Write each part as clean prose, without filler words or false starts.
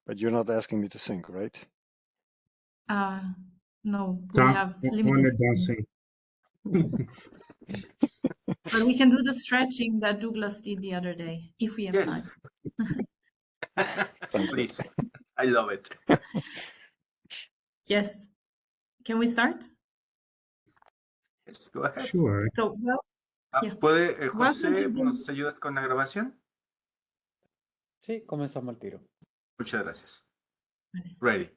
But you're not asking me to sing, right? No, we have limited dancing. But we can do the stretching that Douglas did the other day, if we have time. Please. I love it. Yes. Can we start? Yes, go ahead. Sure. So, well, yeah. ¿Puede, Welcome José, to the- nos ayudas con la grabación? Sí, comenzamos al tiro. Muchas gracias. Ready.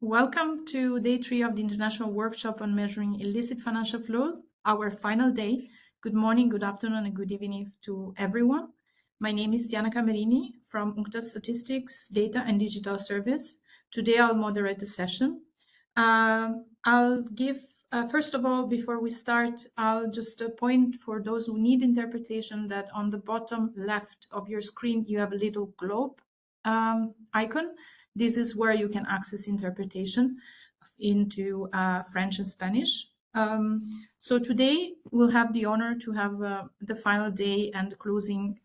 Welcome to day 3 of the International Workshop on Measuring Illicit Financial Flows, our final day. Good morning, good afternoon, and good evening to everyone. My name is Diana Camerini from UNCTAD Statistics, Data and Digital Service. Today I'll moderate the session. I'll give, first of all, before we start, I'll just point for those who need interpretation that on the bottom left of your screen, you have a little globe icon. This is where you can access interpretation into French and Spanish. So today we'll have the honor to have the final day and closing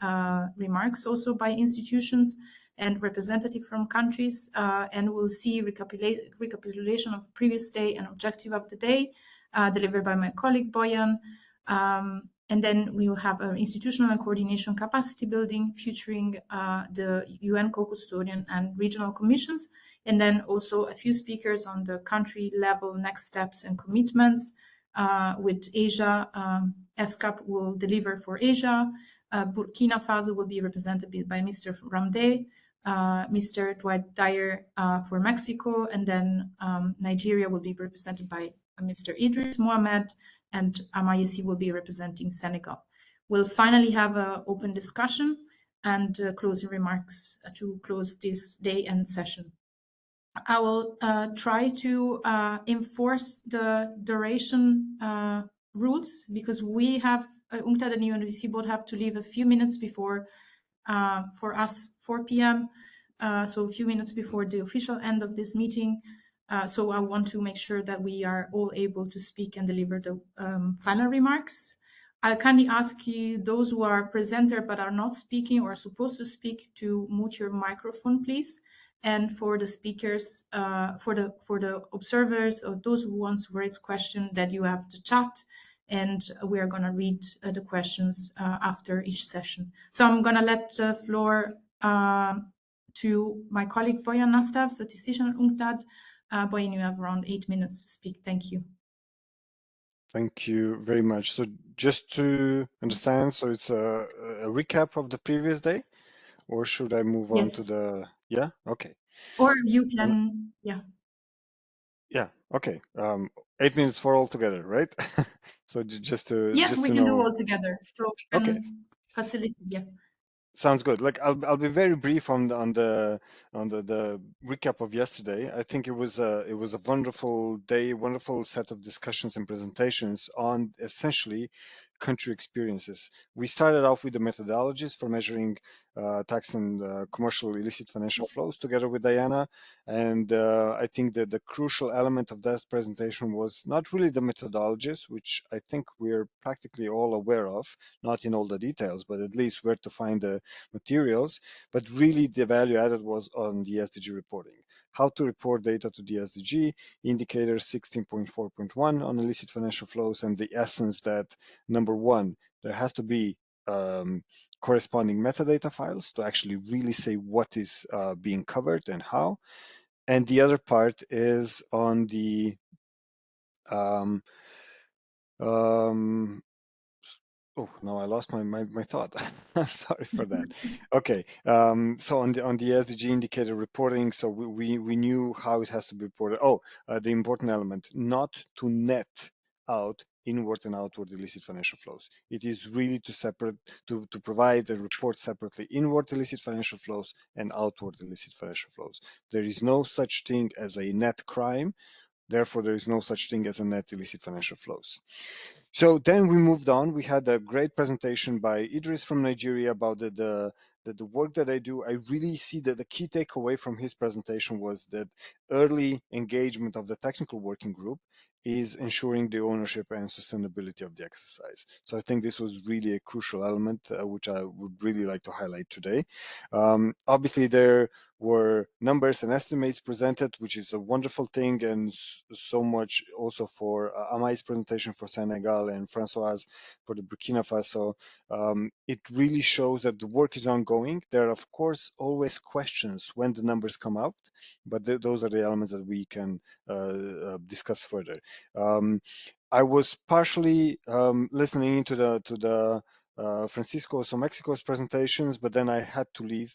remarks also by institutions and representative from countries, and we'll see recapitulation of previous day and objective of the day delivered by my colleague Boyan. And then we will have an institutional and coordination capacity building featuring the UN co-custodian and regional commissions, and then also a few speakers on the country level next steps and commitments. With Asia, ESCAP will deliver for Asia. Burkina Faso will be represented by Mr. Ramde, Mr. Dwight Dyer for Mexico, and then Nigeria will be represented by Mr. Idris Mohamed, and Amayesi will be representing Senegal. We'll finally have an open discussion and closing remarks to close this day and session. I will try to enforce the duration rules because we have, UNCTAD and UNODC both have to leave a few minutes before, for us, 4 p.m., so a few minutes before the official end of this meeting. So I want to make sure that we are all able to speak and deliver the final remarks. I'll kindly ask you, those who are presenter but are not speaking or supposed to speak, to mute your microphone, please. And for the speakers, for the observers or those who want to raise questions, that you have the chat, and we are going to read the questions after each session. So I'm going to let the floor to my colleague Boyan Nastav, statistician at UNCTAD. Boyan, you have around 8 minutes to speak. Thank you. Thank you very much. So just to understand, so it's a recap of the previous day, or should I move on to the, yeah? Okay. Or you can, yeah. Yeah, okay. 8 minutes for all together, right? So just to yeah, just we to can know. do all together. So we can okay. facilitate. Yeah. Sounds good. Like I'll be very brief on the recap of yesterday. I think it was a wonderful day, wonderful set of discussions and presentations on essentially country experiences. We started off with the methodologies for measuring tax and commercial illicit financial flows together with Diana, and I think that the crucial element of that presentation was not really the methodologies, which I think we're practically all aware of, not in all the details, but at least where to find the materials, but really the value added was on the SDG reporting. How to report data to the SDG, indicator 16.4.1 on illicit financial flows, and the essence that, number one, there has to be corresponding metadata files to actually really say what is being covered and how. And the other part is on the oh no, I lost my thought. I'm sorry for that. Okay, so on the SDG indicator reporting, so we knew how it has to be reported. Oh, the important element, not to net out inward and outward illicit financial flows. It is really to provide a report separately, inward illicit financial flows and outward illicit financial flows. There is no such thing as a net crime. Therefore, there is no such thing as a net illicit financial flows. So then we moved on. We had a great presentation by Idris from Nigeria about the work that I do. I really see that the key takeaway from his presentation was that early engagement of the technical working group is ensuring the ownership and sustainability of the exercise. So I think this was really a crucial element, which I would really like to highlight today. Obviously, there were numbers and estimates presented, which is a wonderful thing, and so much also for Amai's presentation for Senegal and Francois for the Burkina Faso. It really shows that the work is ongoing. There are, of course, always questions when the numbers come out, but those are the elements that we can discuss further. I was partially listening into the Francisco so Mexico's presentations, but then I had to leave,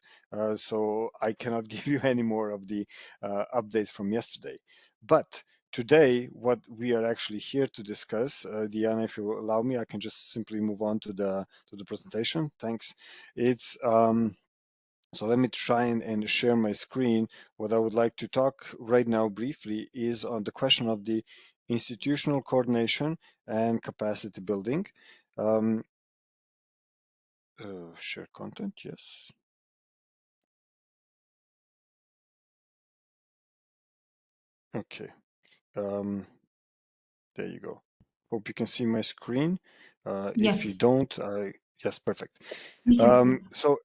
so I cannot give you any more of the updates from yesterday. But today, what we are actually here to discuss, Diana, if you allow me, I can just simply move on to the presentation. Thanks. It's so let me try and share my screen. What I would like to talk right now briefly is on the question of the institutional coordination and capacity building. Share content, yes. Okay. There you go. Hope you can see my screen. Yes. If you don't, yes, perfect. We can see it. So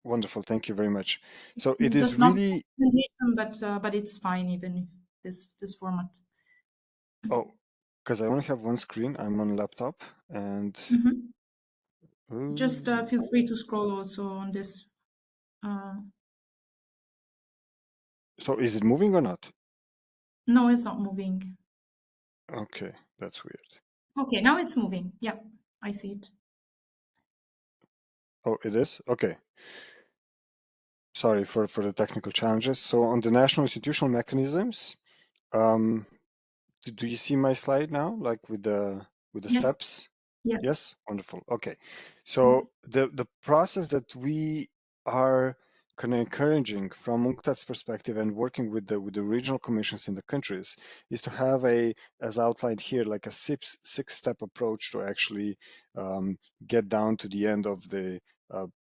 wonderful. Thank you very much. So it That's is not really, but it's fine even if this format. oh, because I only have one screen. I'm on a laptop and Just feel free to scroll also on this. So is it moving or not? No, it's not moving. Okay, that's weird. Okay, now it's moving. Yeah, I see it. Oh, it is? Okay. Sorry for the technical challenges. So on the national institutional mechanisms, do you see my slide now, like with the Yes. steps? Yeah. Yes, wonderful. Okay, so the process that we are kind of encouraging from UNCTAD's perspective and working with the regional commissions in the countries is to have a, as outlined here, like a six-step approach to actually get down to the end of the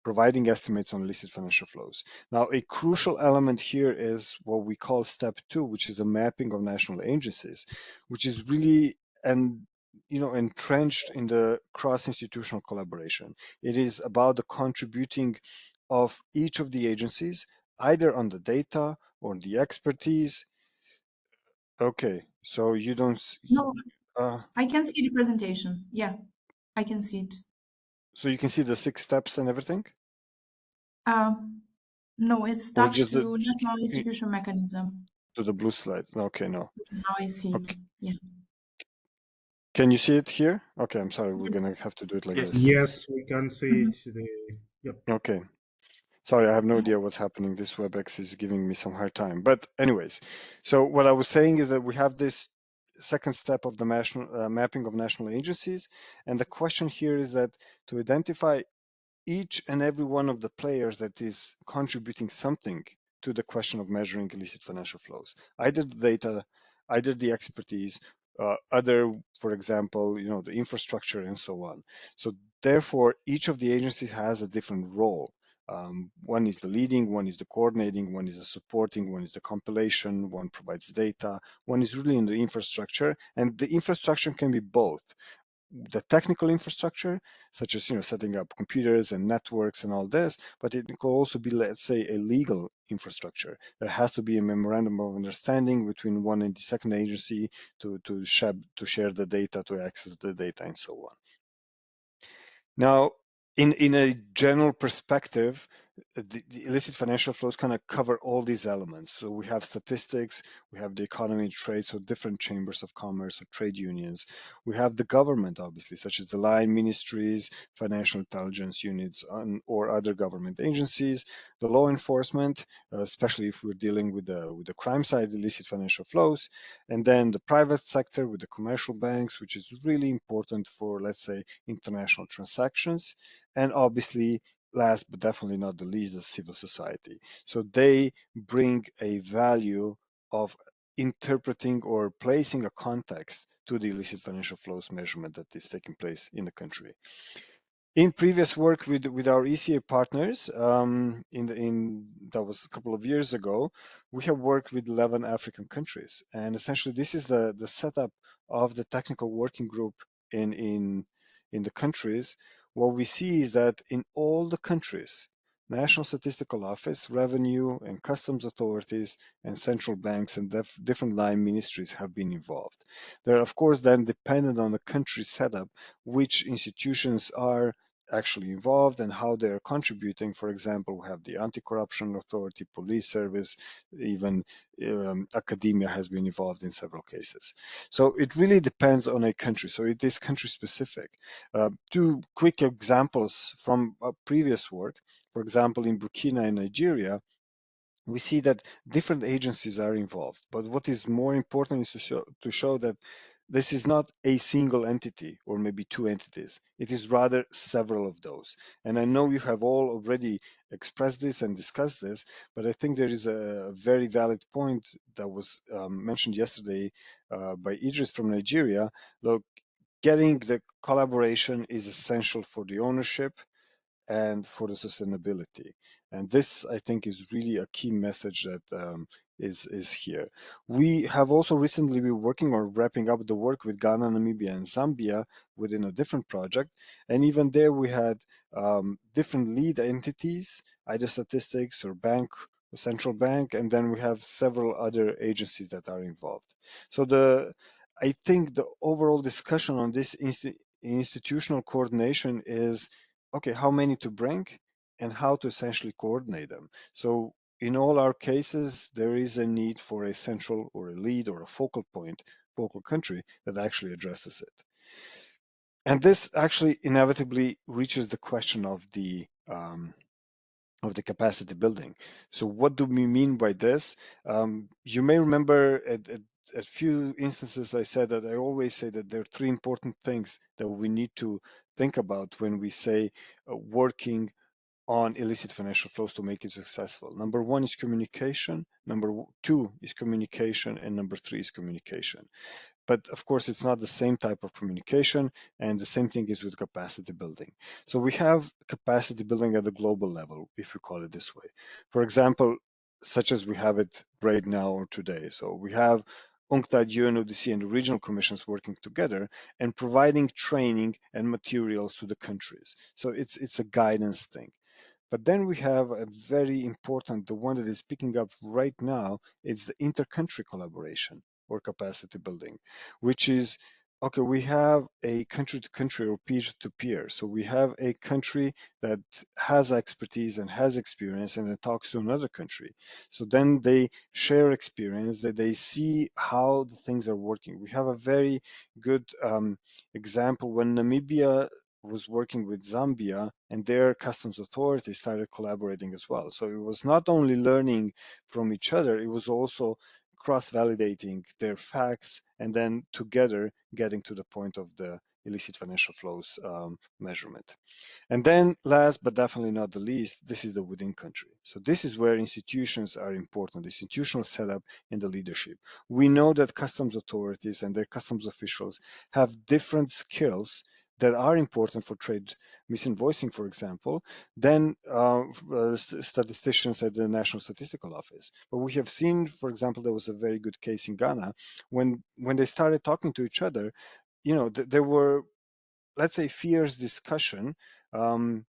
providing estimates on illicit financial flows. Now, a crucial element here is what we call step 2, which is a mapping of national agencies, which is really entrenched in the cross-institutional collaboration. It is about the contributing of each of the agencies, either on the data or the expertise. Okay, so you don't. No, I can see the presentation. Yeah, I can see it. So you can see the 6 steps and everything? No, it's Or stuck just to national institution mechanism. to the blue slide? Okay, no. Now I see it. Yeah. Can you see it here? Okay, I'm sorry, we're gonna have to do it like Yes. this. Yes, we can see it. Yep. Okay. Sorry, I have no idea what's happening. This WebEx is giving me some hard time. But anyways, so what I was saying is that we have this second step of the national mapping of national agencies. And the question here is that to identify each and every one of the players that is contributing something to the question of measuring illicit financial flows, either the data, either the expertise, other, for example, the infrastructure and so on. So therefore, each of the agencies has a different role. One is the leading, one is the coordinating, one is the supporting, one is the compilation, one provides data, one is really in the infrastructure, and the infrastructure can be both the technical infrastructure, such as setting up computers and networks and all this, but it could also be, let's say, a legal infrastructure. There has to be a memorandum of understanding between one and the second agency to share the data, to access the data, and so on. Now, in a general perspective, the illicit financial flows kind of cover all these elements. So we have statistics, we have the economy and trade, so different chambers of commerce or trade unions. We have the government, obviously, such as the line ministries, financial intelligence units, or other government agencies. The law enforcement, especially if we're dealing with the crime side, illicit financial flows, and then the private sector with the commercial banks, which is really important for, let's say, international transactions, and obviously, last but definitely not the least, the civil society. So they bring a value of interpreting or placing a context to the illicit financial flows measurement that is taking place in the country. In previous work with our ECA partners, that was a couple of years ago, we have worked with 11 African countries, and essentially this is the setup of the technical working group in the countries. What we see is that in all the countries, National Statistical Office, revenue and customs authorities, and central banks and different line ministries have been involved. They're of course then dependent on the country setup, which institutions are actually involved and how they're contributing. For example, we have the anti-corruption authority, police service, even academia has been involved in several cases. So it really depends on a country. So it is country specific. Two quick examples from our previous work. For example, in Burkina and Nigeria, we see that different agencies are involved. But what is more important is to show that this is not a single entity or maybe two entities. It is rather several of those. And I know you have all already expressed this and discussed this, but I think there is a very valid point that was mentioned yesterday by Idris from Nigeria. Look, getting the collaboration is essential for the ownership and for the sustainability. And this, I think, is really a key message that is here. We have also recently been working on wrapping up the work with Ghana, Namibia, and Zambia within a different project. And even there we had different lead entities, either statistics or bank, or central bank, and then we have several other agencies that are involved. So I think the overall discussion on this institutional coordination is, okay, how many to bring and how to essentially coordinate them. So in all our cases, there is a need for a central or a lead or a focal point, focal country that actually addresses it. And this actually inevitably reaches the question of the capacity building. So what do we mean by this? You may remember at a few instances I said that I always say that there are three important things that we need to think about when we say working on illicit financial flows to make it successful. Number one is communication, number two is communication, and number three is communication. But of course, it's not the same type of communication, and the same thing is with capacity building. So we have capacity building at the global level, if we call it this way. For example, such as we have it right now or today. So we have UNCTAD, UNODC, and the regional commissions working together and providing training and materials to the countries. So it's a guidance thing. But then we have a very important, the one that is picking up right now, is the inter-country collaboration or capacity building, which is, okay, we have a country-to-country or peer-to-peer. So we have a country that has expertise and has experience and it talks to another country. So then they share experience, that they see how the things are working. We have a very good example when Namibia was working with Zambia and their customs authorities started collaborating as well. So it was not only learning from each other, it was also cross-validating their facts and then together getting to the point of the illicit financial flows measurement. And then last but definitely not the least, this is the within country. So this is where institutions are important, the institutional setup and the leadership. We know that customs authorities and their customs officials have different skills that are important for trade misinvoicing, for example, than statisticians at the National Statistical Office. But we have seen, for example, there was a very good case in Ghana when they started talking to each other, you know, there were, let's say, fierce discussion and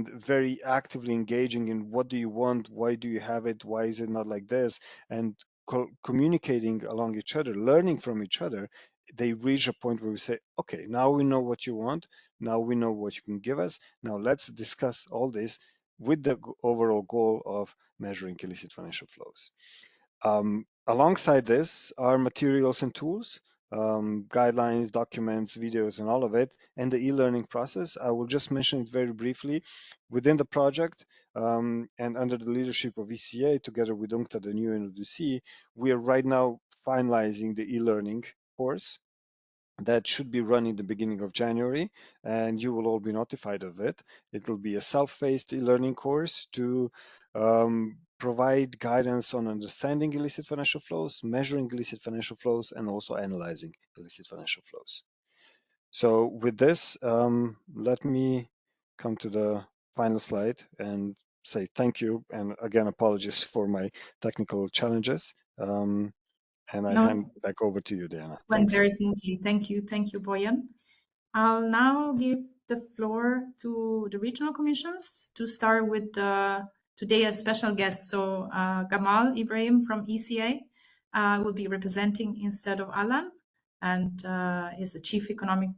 very actively engaging in what do you want, why do you have it, why is it not like this, and communicating along each other, learning from each other. They reach a point where we say, okay, now we know what you want, now we know what you can give us, now let's discuss all this with the overall goal of measuring illicit financial flows. Alongside this are materials and tools, guidelines, documents, videos, and all of it, and the e-learning process. I will just mention it very briefly. Within the project and under the leadership of ECA, together with UNCTAD and UNODC, we are right now finalizing the e-learning course that should be run in the beginning of January, and you will all be notified of it. It will be a self-paced e-learning course to provide guidance on understanding illicit financial flows, measuring illicit financial flows, and also analyzing illicit financial flows. So with this, let me come to the final slide and say thank you. And again, apologies for my technical challenges. And I hand back over to you, Diana. Went very smoothly. Thank you, Boyan. I'll now give the floor to the regional commissions to start with today a special guest. So Gamal Ibrahim from ECA will be representing instead of Alan, and is the Chief Economic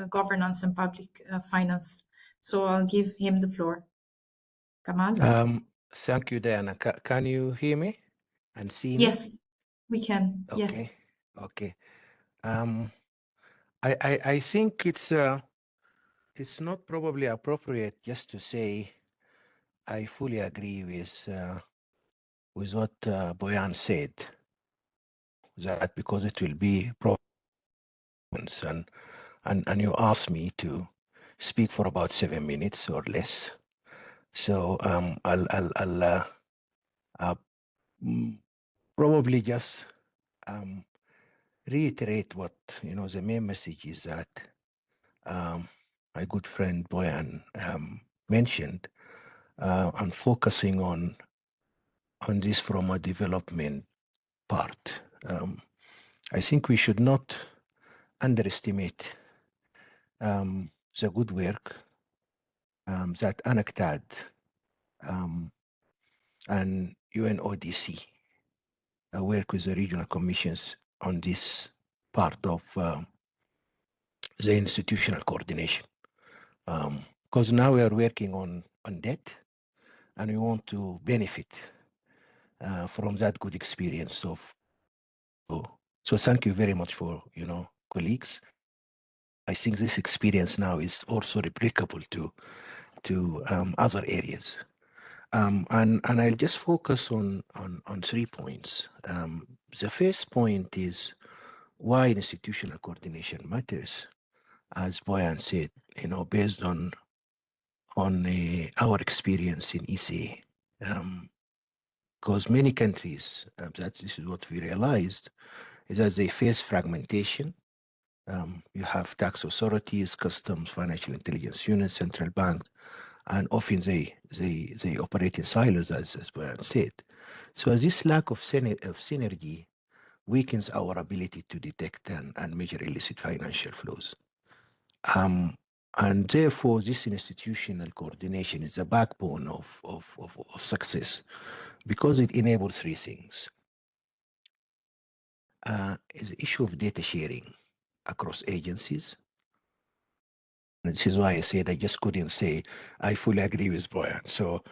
Governance and Public Finance. So I'll give him the floor. Gamal? Thank you, Diana. Can you hear me and see me? Yes, we can. Okay. Yes. Okay. I think it's not probably appropriate just to say I fully agree with what Boyan said, that because it will be problems and you asked me to speak for about 7 minutes or less. So I'll probably just reiterate what the main message is that my good friend Boyan mentioned, and focusing on this from a development part. I think we should not underestimate the good work that UNCTAD and UNODC work with the regional commissions on this part of the institutional coordination. Because now we are working on debt, and we want to benefit from that good experience of. So thank you very much for colleagues. I think this experience now is also replicable to other areas. And I'll just focus on 3 points. The first point is why institutional coordination matters, as Boyan said, based on our experience in ECA. Because many countries, this is what we realized, is that they face fragmentation. You have tax authorities, customs, financial intelligence units, central bank, and often they operate in silos, as Boyan said. So this lack of synergy weakens our ability to detect and measure illicit financial flows. And therefore, this institutional coordination is the backbone of success, because it enables 3 things. Is the issue of data sharing across agencies. And this is why I said I just couldn't say I fully agree with Boyan. So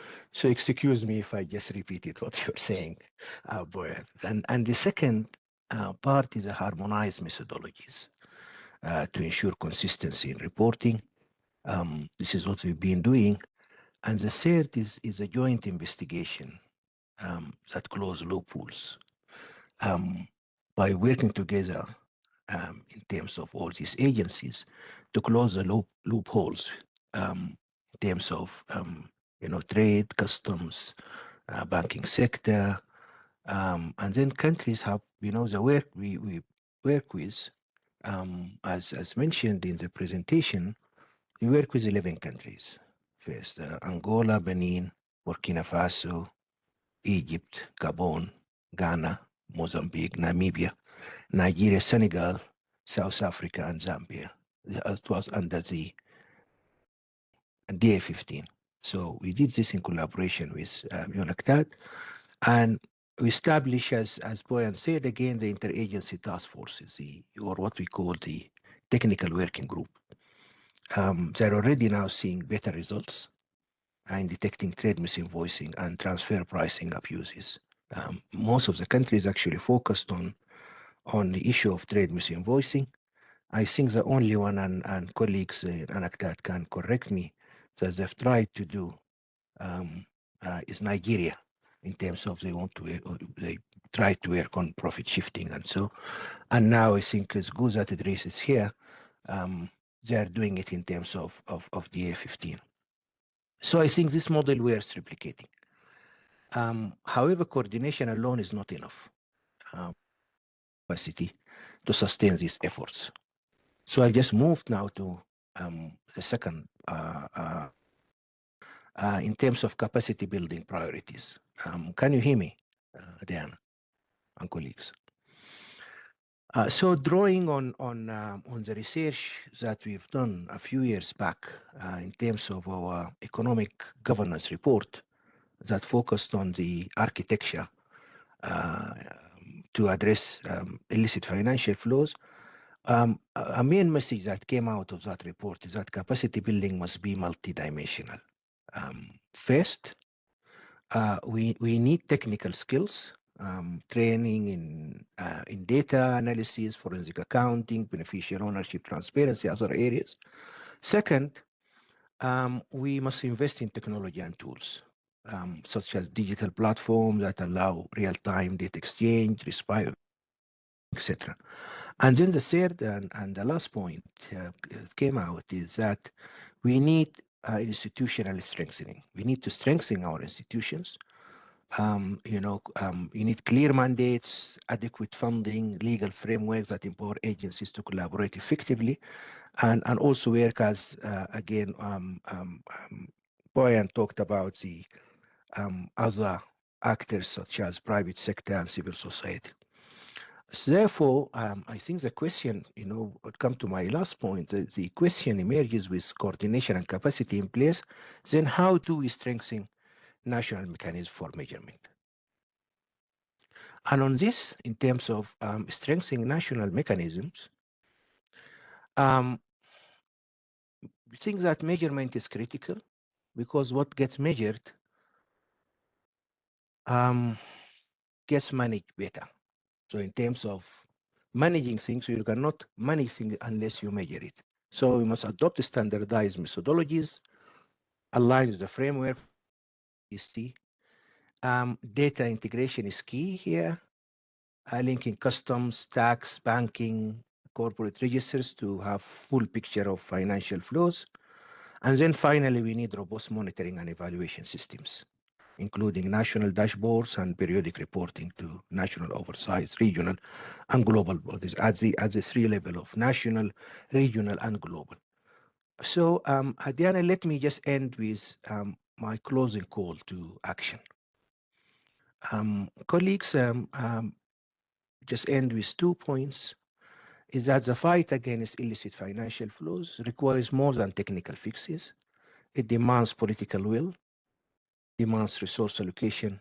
excuse me if I just repeated what you're saying, Boyan. And the second part is the harmonized methodologies to ensure consistency in reporting. This is what we've been doing. And the third is a joint investigation that close loopholes. By working together in terms of all these agencies to close the loopholes in terms of trade, customs, banking sector, and then countries have the work we work with. As mentioned in the presentation, we work with 11 countries. First, Angola, Benin, Burkina Faso, Egypt, Gabon, Ghana, Mozambique, Namibia, Nigeria, Senegal, South Africa, and Zambia. It was under the DA15. So we did this in collaboration with UNCTAD, and we established, as Boyan said again, the interagency task forces, or what we call the technical working group. They're already now seeing better results in detecting trade misinvoicing and transfer pricing abuses. Most of the countries actually focused on the issue of trade misinvoicing. I think the only one, and colleagues in UNCTAD can correct me, that they've tried to do is Nigeria, in terms of they try to work on profit shifting and so. And now I think as good as it is here, they are doing it in terms of DA15. So I think this model worth replicating. However, coordination alone is not enough capacity to sustain these efforts. So I just moved now to the second in terms of capacity building priorities. Can you hear me, Diana and colleagues? So drawing on the research that we've done a few years back in terms of our economic governance report that focused on the architecture to address illicit financial flows, a main message that came out of that report is that capacity building must be multidimensional. First, we need technical skills, training in data analysis, forensic accounting, beneficial ownership, transparency, other areas. Second, we must invest in technology and tools, such as digital platforms that allow real-time data exchange, etc. And then the third and the last point came out is that we need institutional strengthening. We need to strengthen our institutions. You need clear mandates, adequate funding, legal frameworks that empower agencies to collaborate effectively, and also work as, again, Boyan talked about the other actors such as private sector and civil society. So therefore, I think the question, would come to my last point, the question emerges with coordination and capacity in place, then how do we strengthen national mechanism for measurement? And on this, in terms of strengthening national mechanisms, we think that measurement is critical because what gets measured gets managed better. So in terms of managing things, you cannot manage things unless you measure it. So we must adopt standardized methodologies, align with the framework. Data integration is key here, linking customs, tax, banking, corporate registers to have full picture of financial flows. And then finally, we need robust monitoring and evaluation systems, including national dashboards and periodic reporting to national oversight, regional and global bodies at the three level of national, regional, and global. So, Diana, let me just end with my closing call to action. Colleagues, just end with 2 points, is that the fight against illicit financial flows requires more than technical fixes. It demands political will, demands resource allocation,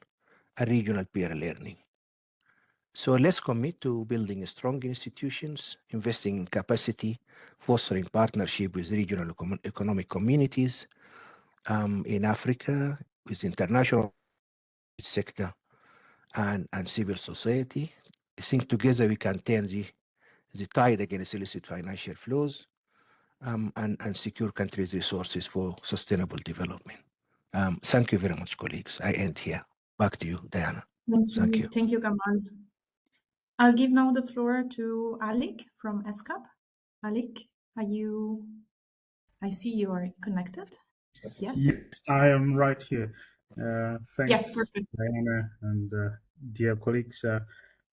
and regional peer learning. So let's commit to building strong institutions, investing in capacity, fostering partnership with regional economic communities in Africa, with international sector and civil society. I think together we can turn the tide against illicit financial flows and secure countries' resources for sustainable development. Thank you very much, colleagues. I end here. Back to you, Diana. Thank you. Thank you, Kamal. I'll give now the floor to Alec from ESCAP. Alec, I see you are connected. Yeah. Yes, I am right here. Thanks, yes, perfect. Diana and dear colleagues.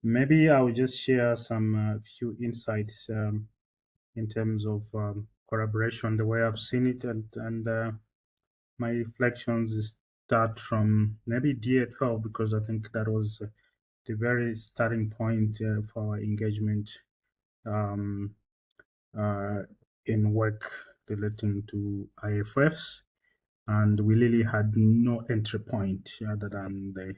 Maybe I will just share some few insights in terms of collaboration, the way I've seen it, and my reflections start from maybe DA12 because I think that was the very starting point for our engagement in work relating to IFFs. And we really had no entry point other than the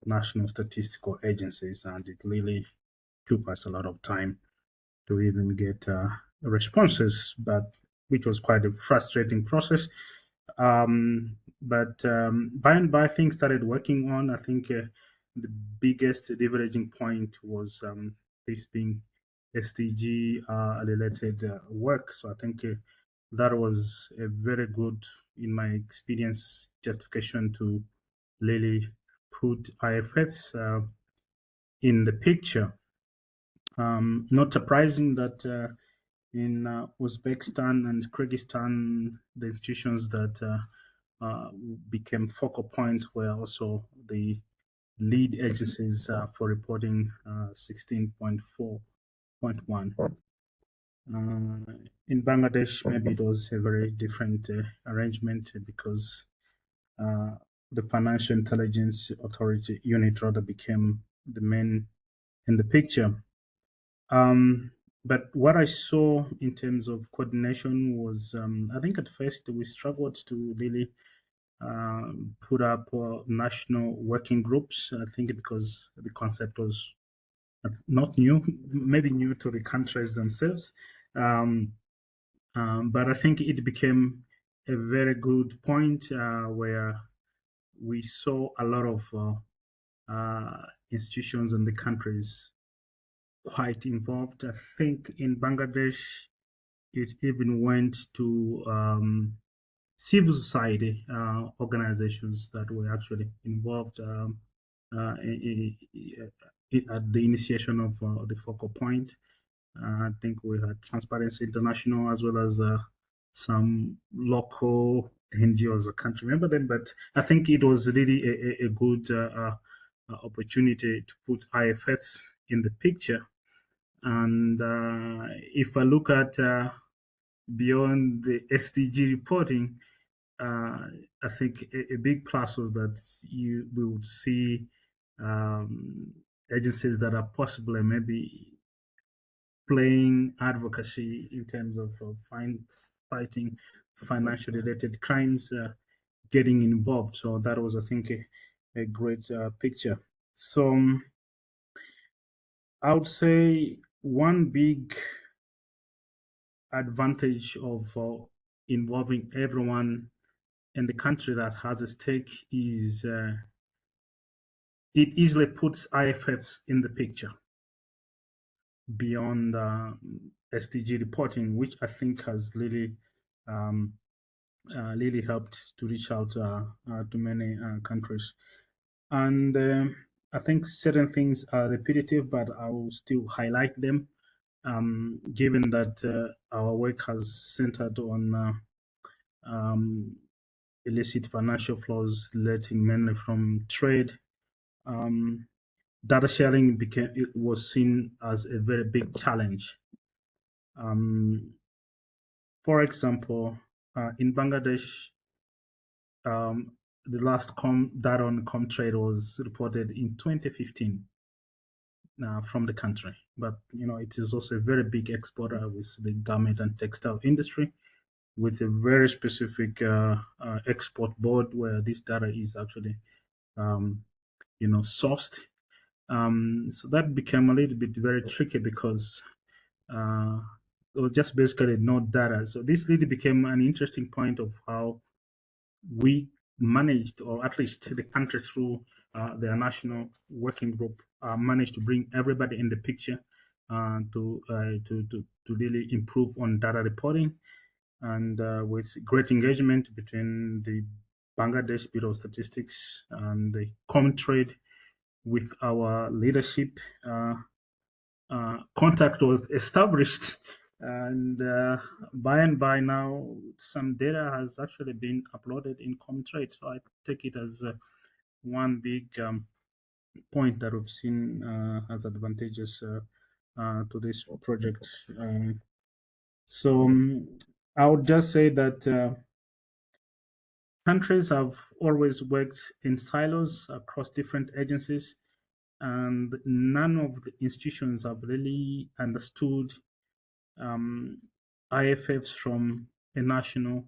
national statistical agencies, and it really took us a lot of time to even get responses, but which was quite a frustrating process. But by and by, things started working on. I think the biggest leveraging point was this being SDG related work. So I think that was a very good, in my experience, justification to really put IFFs in the picture. Not surprising that in Uzbekistan and Kyrgyzstan, the institutions that became focal points were also the lead agencies for reporting 16.4.1. In Bangladesh, maybe it was a very different arrangement because the Financial Intelligence Authority unit rather became the main in the picture. But what I saw in terms of coordination was, I think at first we struggled to really put up national working groups. I think because the concept was not new, maybe new to the countries themselves. But I think it became a very good point where we saw a lot of institutions in the countries quite involved. I think in Bangladesh, it even went to civil society organizations that were actually involved at the initiation of the focal point. I think we had Transparency International as well as some local NGOs. I can't remember them, but I think it was really a good opportunity to put IFFs in the picture. And if I look at beyond the SDG reporting, I think a big plus was that we would see agencies that are possibly maybe playing advocacy in terms of fighting financial related crimes, getting involved. So that was, I think, a great picture. So I would say one big advantage of involving everyone in the country that has a stake is it easily puts IFFs in the picture beyond SDG reporting, which I think has really really helped to reach out to many countries. And I think certain things are repetitive, but I will still highlight them, given that our work has centered on illicit financial flows relating mainly from trade. Data sharing was seen as a very big challenge. For example, in Bangladesh, the last data on Comtrade was reported in 2015 from the country. But it is also a very big exporter with the garment and textile industry, with a very specific export board where this data is actually sourced. So that became a little bit very tricky because it was just basically no data. So this really became an interesting point of how we managed, or at least the country through their national working group, managed to bring everybody in the picture to really improve on data reporting, and with great engagement between the Bangladesh Bureau of Statistics and the Comtrade with our leadership. Contact was established, and by and by now some data has actually been uploaded in Comtrade. So I take it as one big point that we've seen as advantageous to this project. So I would just say that countries have always worked in silos across different agencies, and none of the institutions have really understood IFFs from a national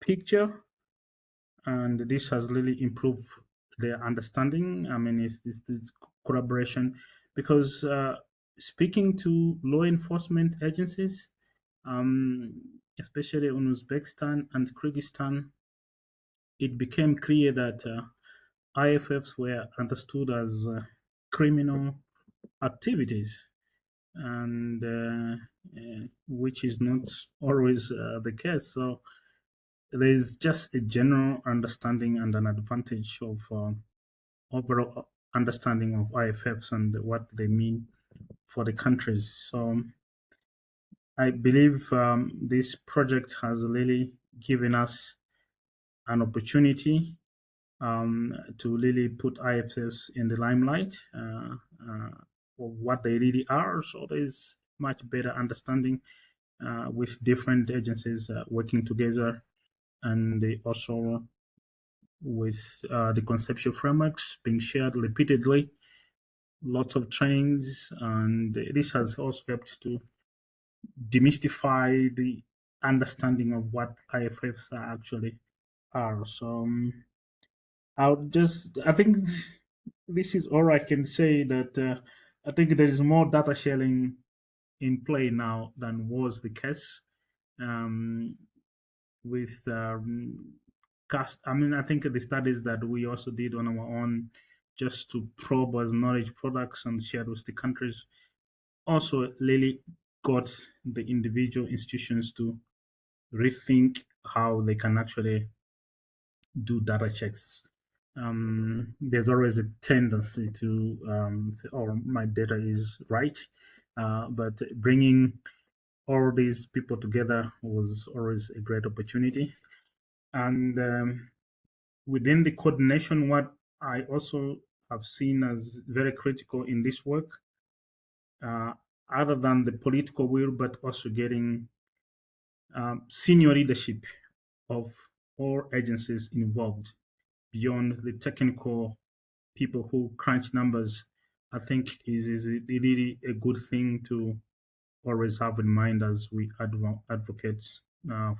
picture, and this has really improved their understanding. I mean, it's collaboration, because speaking to law enforcement agencies, especially in Uzbekistan and Kyrgyzstan, it became clear that IFFs were understood as criminal activities, and which is not always the case. So there's just a general understanding and an advantage of overall understanding of IFFs and what they mean for the countries. So I believe this project has really given us an opportunity to really put IFFs in the limelight of what they really are. So there's much better understanding with different agencies working together, and they also with the conceptual frameworks being shared repeatedly, lots of trainings, and this has also helped to demystify the understanding of what IFFs actually are. So I think this is all I can say, that I think there is more data sharing in play now than was the case with I think the studies that we also did on our own just to probe as knowledge products and shared with the countries also really got the individual institutions to rethink how they can actually do data checks. There's always a tendency to say, oh, my data is right. But bringing all these people together was always a great opportunity. And within the coordination, what I also have seen as very critical in this work, other than the political will, but also getting senior leadership of all agencies involved beyond the technical people who crunch numbers, I think is really a good thing to always have in mind as we advocate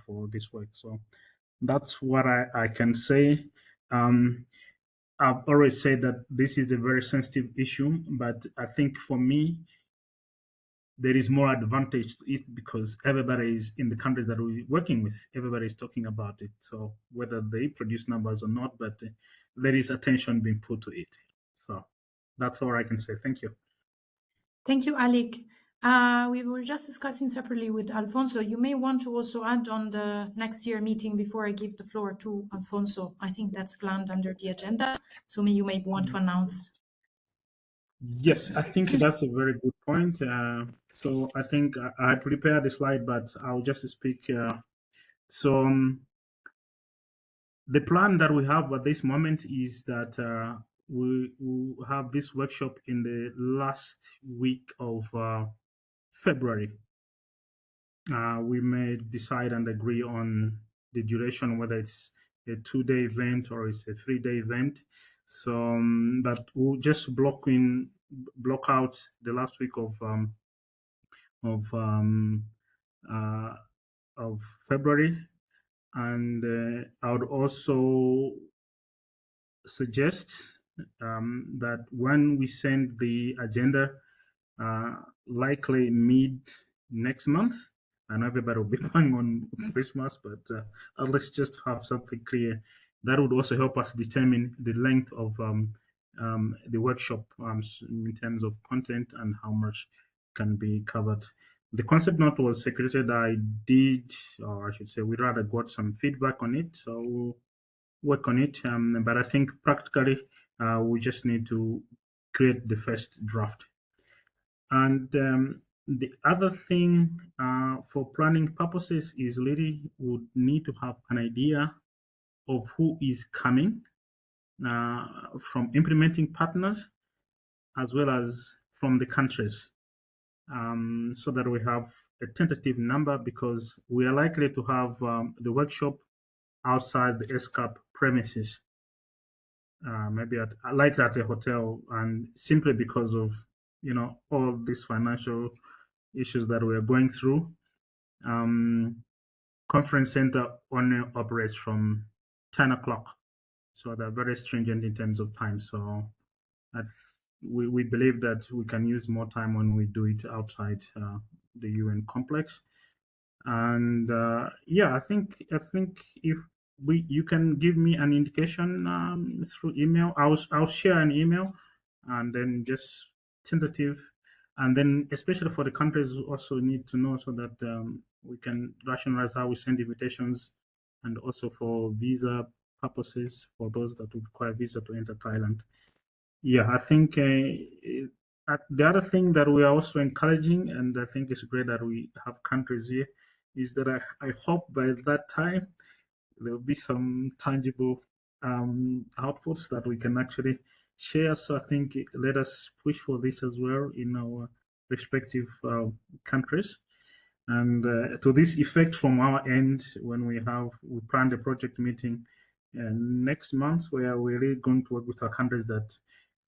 for this work. So that's what I can say. I've always said that this is a very sensitive issue, but I think for me, there is more advantage to it because everybody is in the countries that we're working with, everybody is talking about it. So whether they produce numbers or not, but there is attention being put to it. So that's all I can say. Thank you. Thank you, Alec. We were just discussing separately with Alfonso. You may want to also add on the next year meeting before I give the floor to Alfonso. I think that's planned under the agenda. So you may want to announce. Yes, I think that's a very good point. So I think I prepared a slide, but I'll just speak. The plan that we have at this moment is that we will have this workshop in the last week of February. We may decide and agree on the duration, whether it's a 2-day event or it's a 3-day event. So, but we'll just block out the last week of February, and I would also suggest that when we send the agenda, likely mid next month. I know everybody will be going on Christmas, but let's just have something clear. That would also help us determine the length of the workshop in terms of content and how much can be covered. The concept note was circulated. I did, or I should say, we rather got some feedback on it, so we'll work on it. But I think practically, we just need to create the first draft. And the other thing for planning purposes is really would need to have an idea of who is coming from implementing partners as well as from the countries, so that we have a tentative number, because we are likely to have the workshop outside the ESCAP premises, maybe at a hotel, and simply because of all these financial issues that we are going through. Conference center only operates from 10 o'clock, so they're very stringent in terms of time. So we believe that we can use more time when we do it outside the UN complex. And I think if you can give me an indication through email, I'll share an email, and then just tentative, and then especially for the countries also need to know, so that we can rationalize how we send invitations, and also for visa purposes for those that would require visa to enter Thailand. Yeah, I think the other thing that we are also encouraging, and I think it's great that we have countries here, is that I hope by that time there will be some tangible outputs that we can actually share. So I think let us push for this as well in our respective countries. And to this effect, from our end, when we plan the project meeting, next month, where we're really going to work with our countries that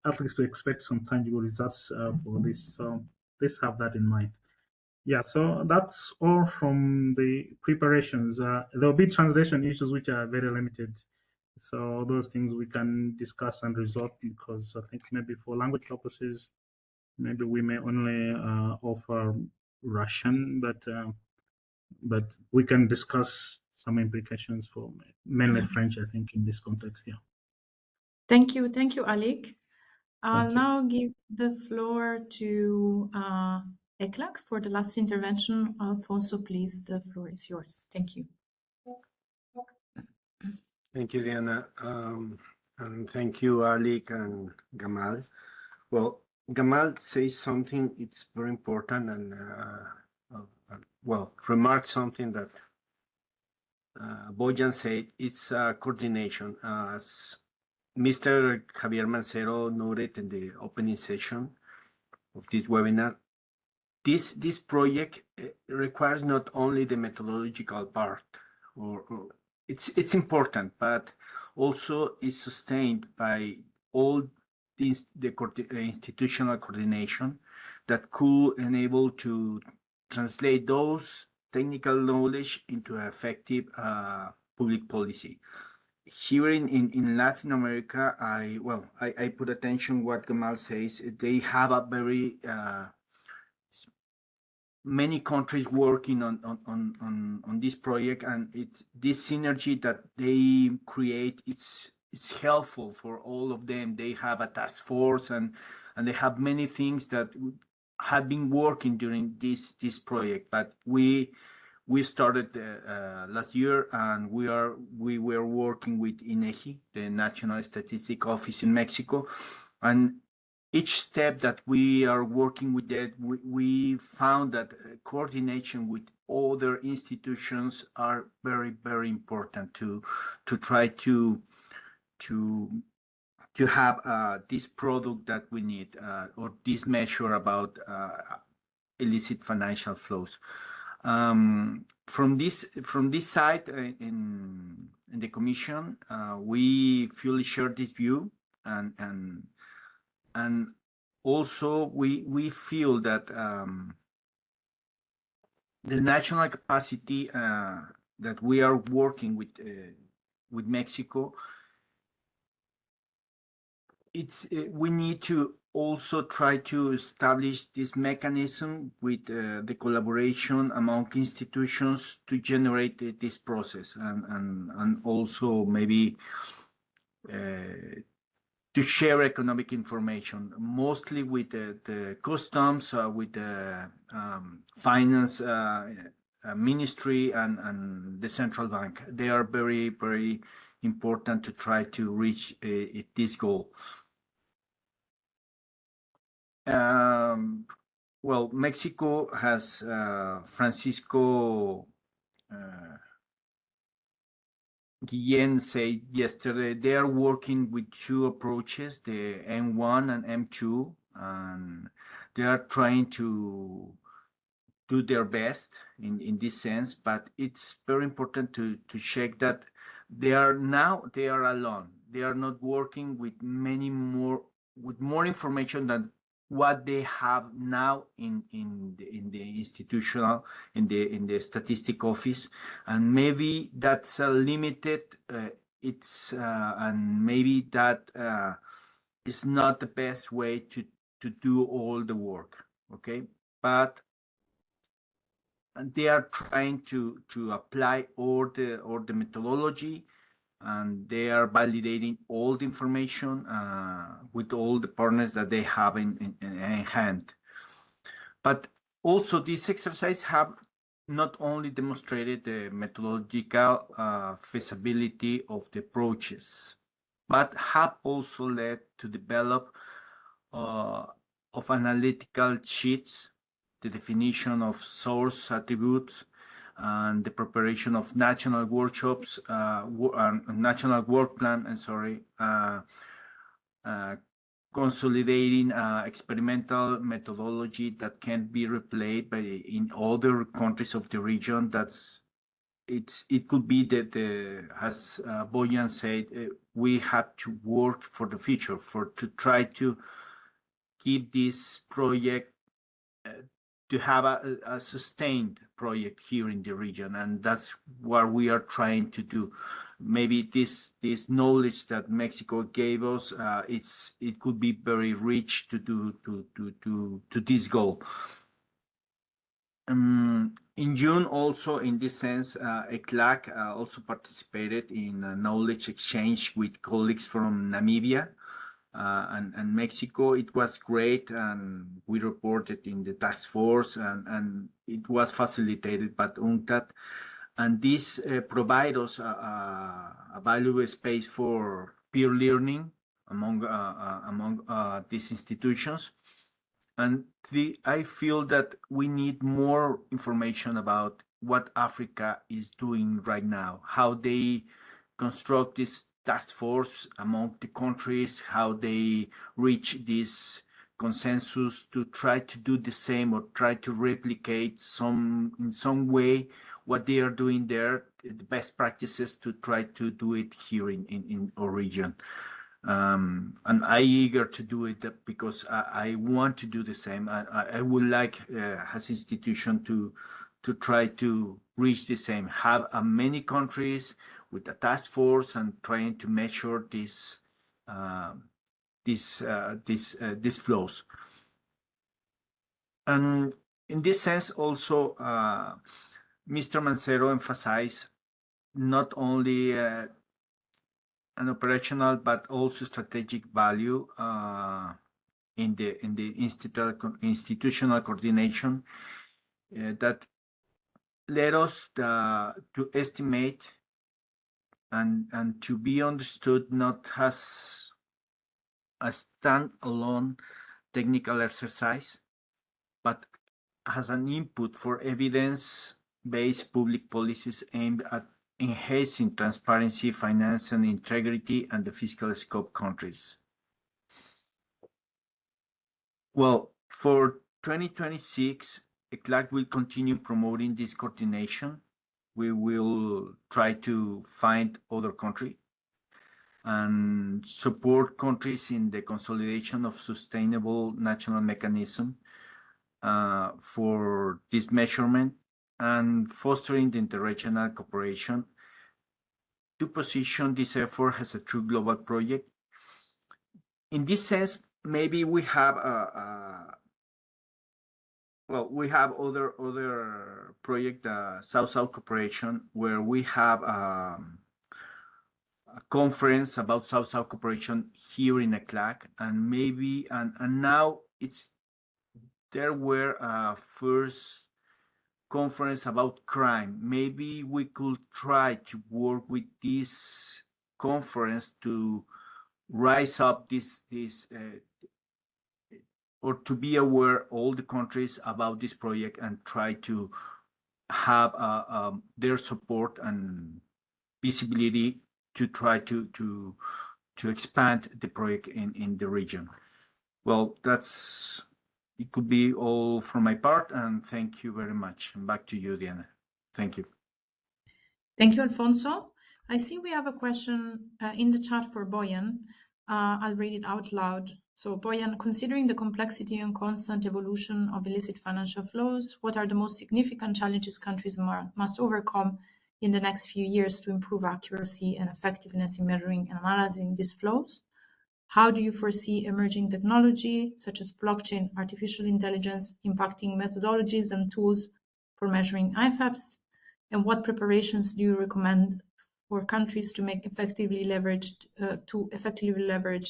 at least to expect some tangible results for this. So let's have that in mind. Yeah, so that's all from the preparations. There'll be translation issues which are very limited. So those things we can discuss and resolve, because I think maybe for language purposes, maybe we may only offer Russian, but we can discuss some implications for mainly French, I think, in this context. Yeah. Thank you, Alec. I'll Thank you. now give the floor to ECLAC for the last intervention. Alfonso, please, the floor is yours. Thank you. Thank you, Diana. And thank you, Alec and Gamal. Well, Gamal says something, it's very important, and well, remark something that Bojan said, it's coordination. As Mr. Javier Mancero noted in the opening session of this webinar, this project requires not only the methodological part, or it's important, but also is sustained by all the institutional coordination that could enable to translate those technical knowledge into effective public policy. Here in Latin America, I put attention what Gamal says. They have a very many countries working on this project, and it's this synergy that they create. It's helpful for all of them. They have a task force, and they have many things that have been working during this project. But we started last year, and we were working with INEGI, the National Statistical Office in Mexico, and each step that we are working with that, we found that coordination with other institutions are very, very important to try to have this product that we need, or this measure about illicit financial flows. From this side in the Commission, we fully share this view, and also we feel that the national capacity that we are working with Mexico, we need to also try to establish this mechanism with the collaboration among institutions to generate this process, and also maybe to share economic information, mostly with the customs, with the finance ministry, and the central bank. They are very, very important to try to reach this goal. Well, Mexico has Francisco Guillen said yesterday, they are working with two approaches, the M1 and M2, and they are trying to do their best in this sense, but it's very important to check that they are alone. They are not working with more information than what they have now in the institutional, in the statistic office, and maybe that's limited. And maybe that is not the best way to do all the work. Okay, but they are trying to apply all the methodology, and they are validating all the information with all the partners that they have in hand. But also, this exercise have not only demonstrated the methodological feasibility of the approaches, but have also led to develop of analytical sheets, the definition of source attributes, and the preparation of national workshops, national work plan, consolidating experimental methodology that can be replied in other countries of the region. That's it could be that, as Boyan said, we have to work for the future, to try to keep this project, to have a sustained project here in the region, and that's what we are trying to do. Maybe this knowledge that Mexico gave us, it could be very rich to this goal. In June, also in this sense, ECLAC also participated in a knowledge exchange with colleagues from Namibia and Mexico. It was great, and we reported in the task force, and it was facilitated by UNCTAD. And this provides us a valuable space for peer learning among these institutions. And I feel that we need more information about what Africa is doing right now, how they construct this task force among the countries, how they reach this consensus to try to do the same or try to replicate in some way what they are doing there, the best practices, to try to do it here in our region. And I'm eager to do it because I want to do the same. I would like, as institution, to try to reach the same, have many countries with a task force and trying to measure these flows. And in this sense, also, Mr. Mancero emphasized not only an operational but also strategic value in the institutional coordination that led us to estimate and to be understood not as a standalone technical exercise, but as an input for evidence-based public policies aimed at enhancing transparency, finance, and integrity, and the fiscal scope countries. Well, for 2026, ECLAC will continue promoting this coordination. We will try to find other countries and support countries in the consolidation of sustainable national mechanism for this measurement, and fostering the interregional cooperation to position this effort as a true global project. In this sense, maybe we have we have other project, South-South cooperation, where we have a conference about South-South cooperation here in ECLAC, and maybe and now there were first conference about crime. Maybe we could try to work with this conference to rise up this or to be aware all the countries about this project and try to have their support and visibility to try to expand the project in the region. Well, it could be all from my part, and thank you very much. And back to you, Diana. Thank you. Thank you, Alfonso. I see we have a question in the chat for Boyan. I'll read it out loud. So, Boyan, considering the complexity and constant evolution of illicit financial flows, what are the most significant challenges countries must overcome in the next few years to improve accuracy and effectiveness in measuring and analyzing these flows? How do you foresee emerging technology, such as blockchain, artificial intelligence, impacting methodologies and tools for measuring IFFs? And what preparations do you recommend for countries to effectively leverage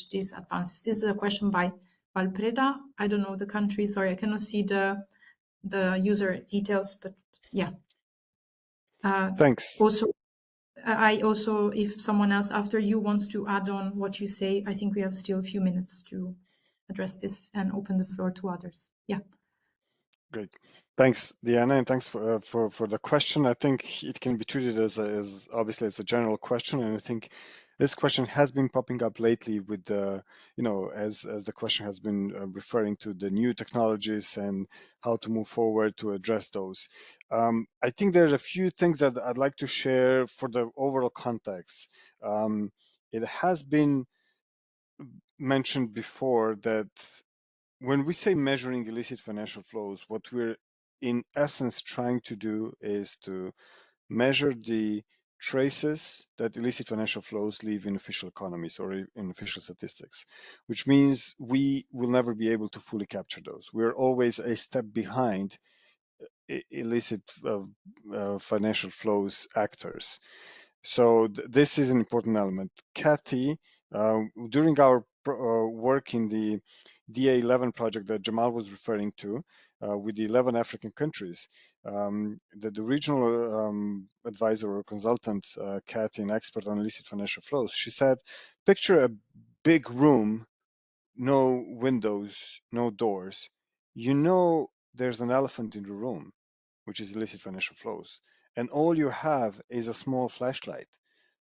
these advances? This is a question by Valpreda. I don't know the country. Sorry, I cannot see the user details, but yeah. Thanks. Also, if someone else after you wants to add on what you say, I think we have still a few minutes to address this and open the floor to others. Yeah. Great. Thanks, Diana, and thanks for the question. I think it can be treated as obviously as a general question, and I think This question has been popping up lately with the, as the question has been referring to the new technologies and how to move forward to address those. I think there are a few things that I'd like to share for the overall context. It has been mentioned before that when we say measuring illicit financial flows, what we're in essence trying to do is to measure the traces that illicit financial flows leave in official economies or in official statistics, which means we will never be able to fully capture those. We're always a step behind illicit financial flows actors. So this is an important element. Kathy, during our work in the DA11 project that Jamal was referring to, with the 11 African countries, the regional advisor or consultant, Kathy, an expert on illicit financial flows, she said, picture a big room, no windows, no doors. You know there's an elephant in the room, which is illicit financial flows. And all you have is a small flashlight,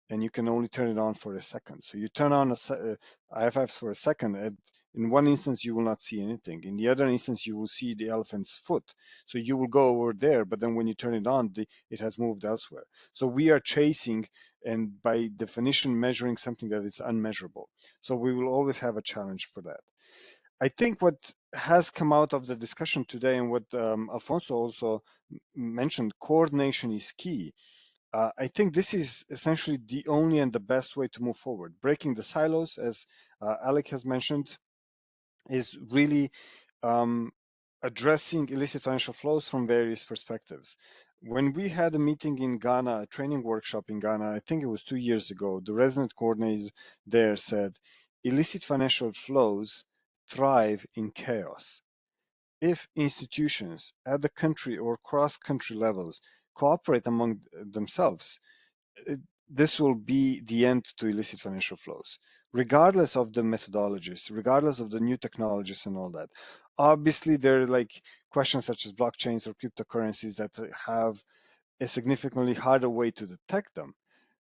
and you can only turn it on for a second. So you turn on IFFs for a second, and in one instance you will not see anything. In the other instance you will see the elephant's foot. So you will go over there, but then when you turn it on, it has moved elsewhere. So we are chasing and by definition measuring something that is unmeasurable. So we will always have a challenge for that. I think what has come out of the discussion today and what Alfonso also mentioned, coordination is key. I think this is essentially the only and the best way to move forward. Breaking the silos, as Alec has mentioned, is really addressing illicit financial flows from various perspectives. When we had a meeting in Ghana, a training workshop in Ghana, I think it was 2 years ago, the resident coordinator there said, illicit financial flows thrive in chaos. If institutions at the country or cross-country levels cooperate among themselves, this will be the end to illicit financial flows, regardless of the methodologies, regardless of the new technologies and all that. Obviously, there are like questions such as blockchains or cryptocurrencies that have a significantly harder way to detect them.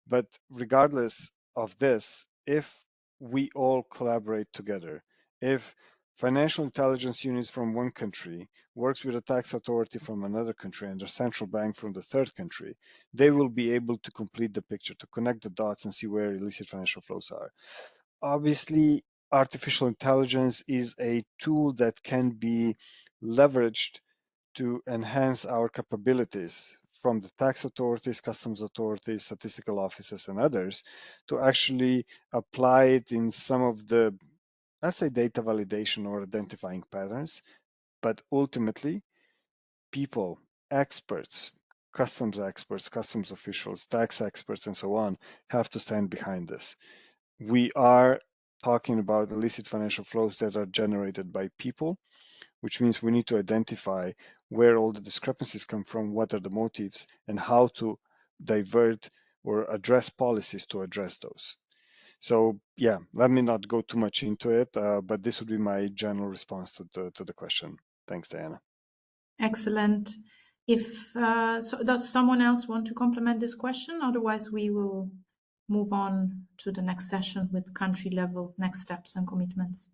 But regardless of this, if we all collaborate together, if financial intelligence units from one country works with a tax authority from another country and a central bank from the third country, they will be able to complete the picture, to connect the dots and see where illicit financial flows are. Obviously, artificial intelligence is a tool that can be leveraged to enhance our capabilities from the tax authorities, customs authorities, statistical offices, and others to actually apply it in some of the, let's say, data validation or identifying patterns. But ultimately, people, experts, customs officials, tax experts, and so on, have to stand behind this. We are talking about illicit financial flows that are generated by people, which means we need to identify where all the discrepancies come from, what are the motives, and how to divert or address policies to address those. So yeah, let me not go too much into it, but this would be my general response to the question. Thanks, Diana. Excellent. If so, does someone else want to complement this question? Otherwise, we will move on to the next session with country level next steps and commitments.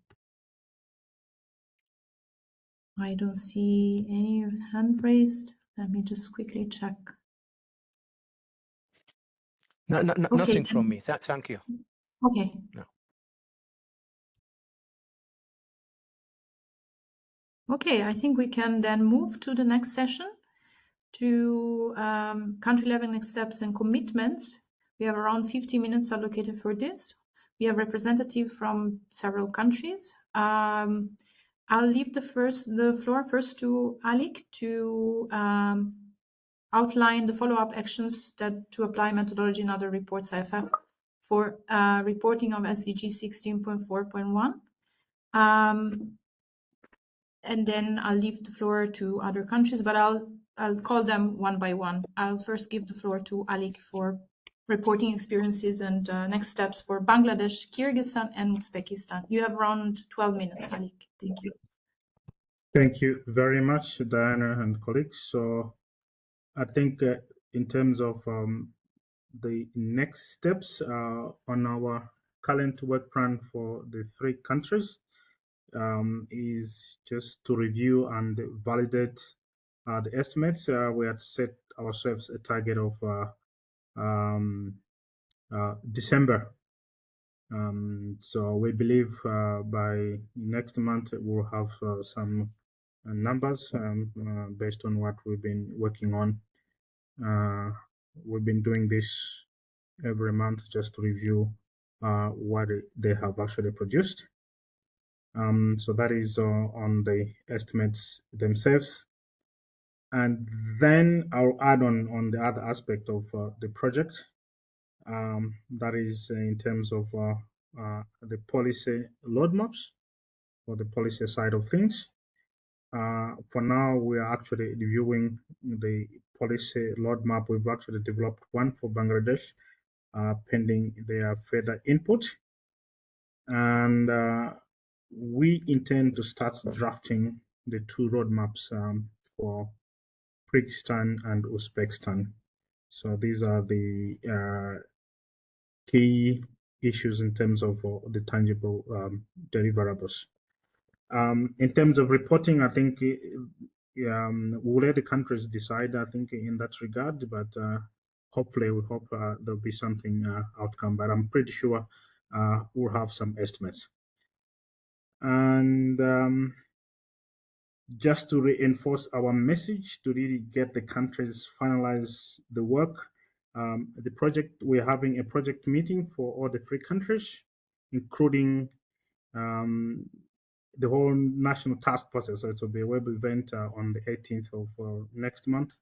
I don't see any hand raised. Let me just quickly check. Okay. Nothing from me. Thank you. Okay. No. Okay, I think we can then move to the next session, to country level next steps and commitments. We have around 50 minutes allocated for this. We have representatives from several countries. I'll leave the floor first to Alec to outline the follow-up actions to apply methodology in other reports IFF for reporting of SDG 16.4.1. And then I'll leave the floor to other countries, but I'll call them one by one. I'll first give the floor to Alec for reporting experiences and next steps for Bangladesh, Kyrgyzstan, and Uzbekistan. You have around 12 minutes, Alec. Thank you. Thank you very much, Diana and colleagues. So I think in terms of the next steps on our current work plan for the 3 countries is just to review and validate the estimates. We had set ourselves a target of December. So we believe by next month we'll have some numbers based on what we've been working on. We've been doing this every month just to review what they have actually produced. So that is on the estimates themselves. And then I'll add on the other aspect of the project. That is in terms of the policy roadmaps or the policy side of things. For now, we are actually reviewing the policy roadmap. We've actually developed one for Bangladesh, pending their further input. And we intend to start drafting the 2 roadmaps for Kyrgyzstan and Uzbekistan. So these are the key issues in terms of the tangible deliverables. In terms of reporting, I think we'll let the countries decide, I think, in that regard, but hopefully we hope there'll be something outcome, but I'm pretty sure we'll have some estimates. And just to reinforce our message, to really get the countries finalize the work, the project, we're having a project meeting for all the 3 countries, including the whole national task process. So it will be a web event on the 18th of next month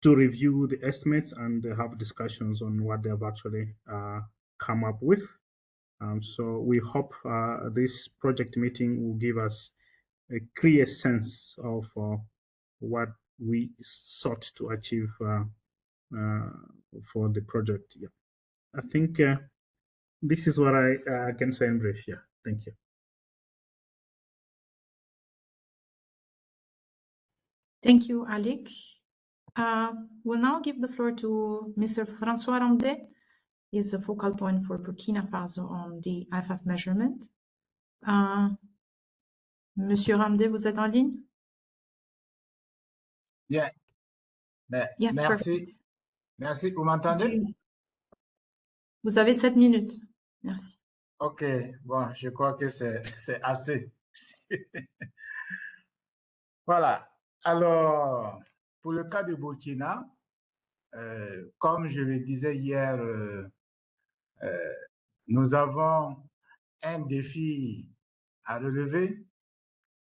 to review the estimates and have discussions on what they have actually come up with. So we hope this project meeting will give us a clear sense of what we sought to achieve for the project. Yeah, I think this is what I can say in brief. Yeah, thank you. Thank you, Alec. We'll now give the floor to Mr. François Ramdet. Is a focal point for Burkina Faso on the IFF measurement. Monsieur Ramdet, vous êtes en ligne? Bien. Yeah, merci. Perfect. Merci. Vous m'entendez? Vous avez 7 minutes. Merci. OK. Bon, je crois que c'est assez. Voilà. Alors, pour le cas du Burkina, comme je le disais hier, nous avons un défi à relever,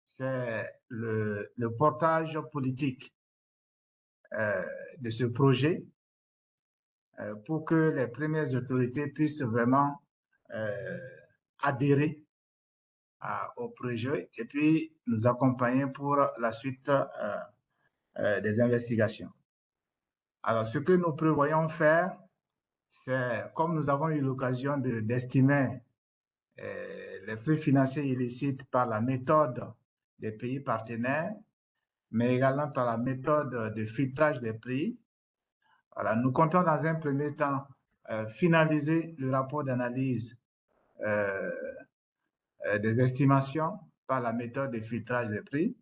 c'est le portage politique de ce projet pour que les premières autorités puissent vraiment adhérer au projet et puis nous accompagner pour la suite des investigations. Alors, ce que nous prévoyons faire, c'est, comme nous avons eu l'occasion d'estimer les flux financiers illicites par la méthode des pays partenaires, mais également par la méthode de filtrage des prix. Voilà, nous comptons dans un premier temps finaliser le rapport d'analyse des estimations par la méthode de filtrage des prix.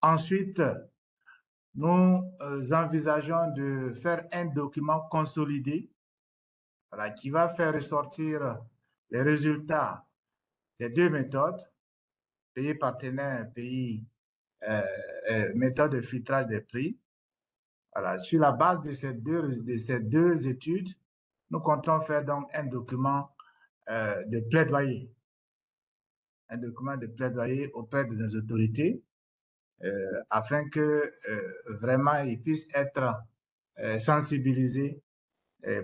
Ensuite, nous envisageons de faire un document consolidé, voilà, qui va faire ressortir les résultats des 2 méthodes, pays partenaires, pays méthode de filtrage des prix. Voilà, sur la base de ces deux études, nous comptons faire donc un document de plaidoyer. Un document de plaidoyer auprès de nos autorités afin que vraiment ils puissent être sensibilisés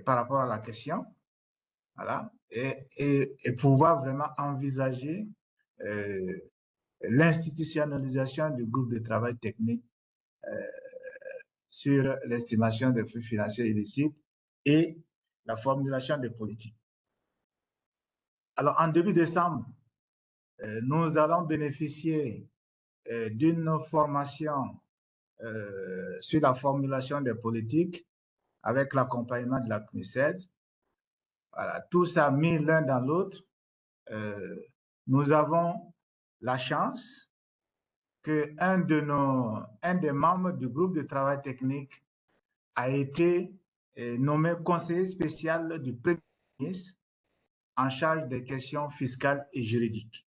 par rapport à la question, voilà, et pouvoir vraiment envisager l'institutionnalisation du groupe de travail technique sur l'estimation des flux financiers illicites et la formulation des politiques. Alors, en début décembre, nous allons bénéficier d'une formation sur la formulation des politiques avec l'accompagnement de la CNUSED. Voilà, tout ça mis l'un dans l'autre. Nous avons la chance qu'un des membres du groupe de travail technique a été nommé conseiller spécial du Premier ministre en charge des questions fiscales et juridiques.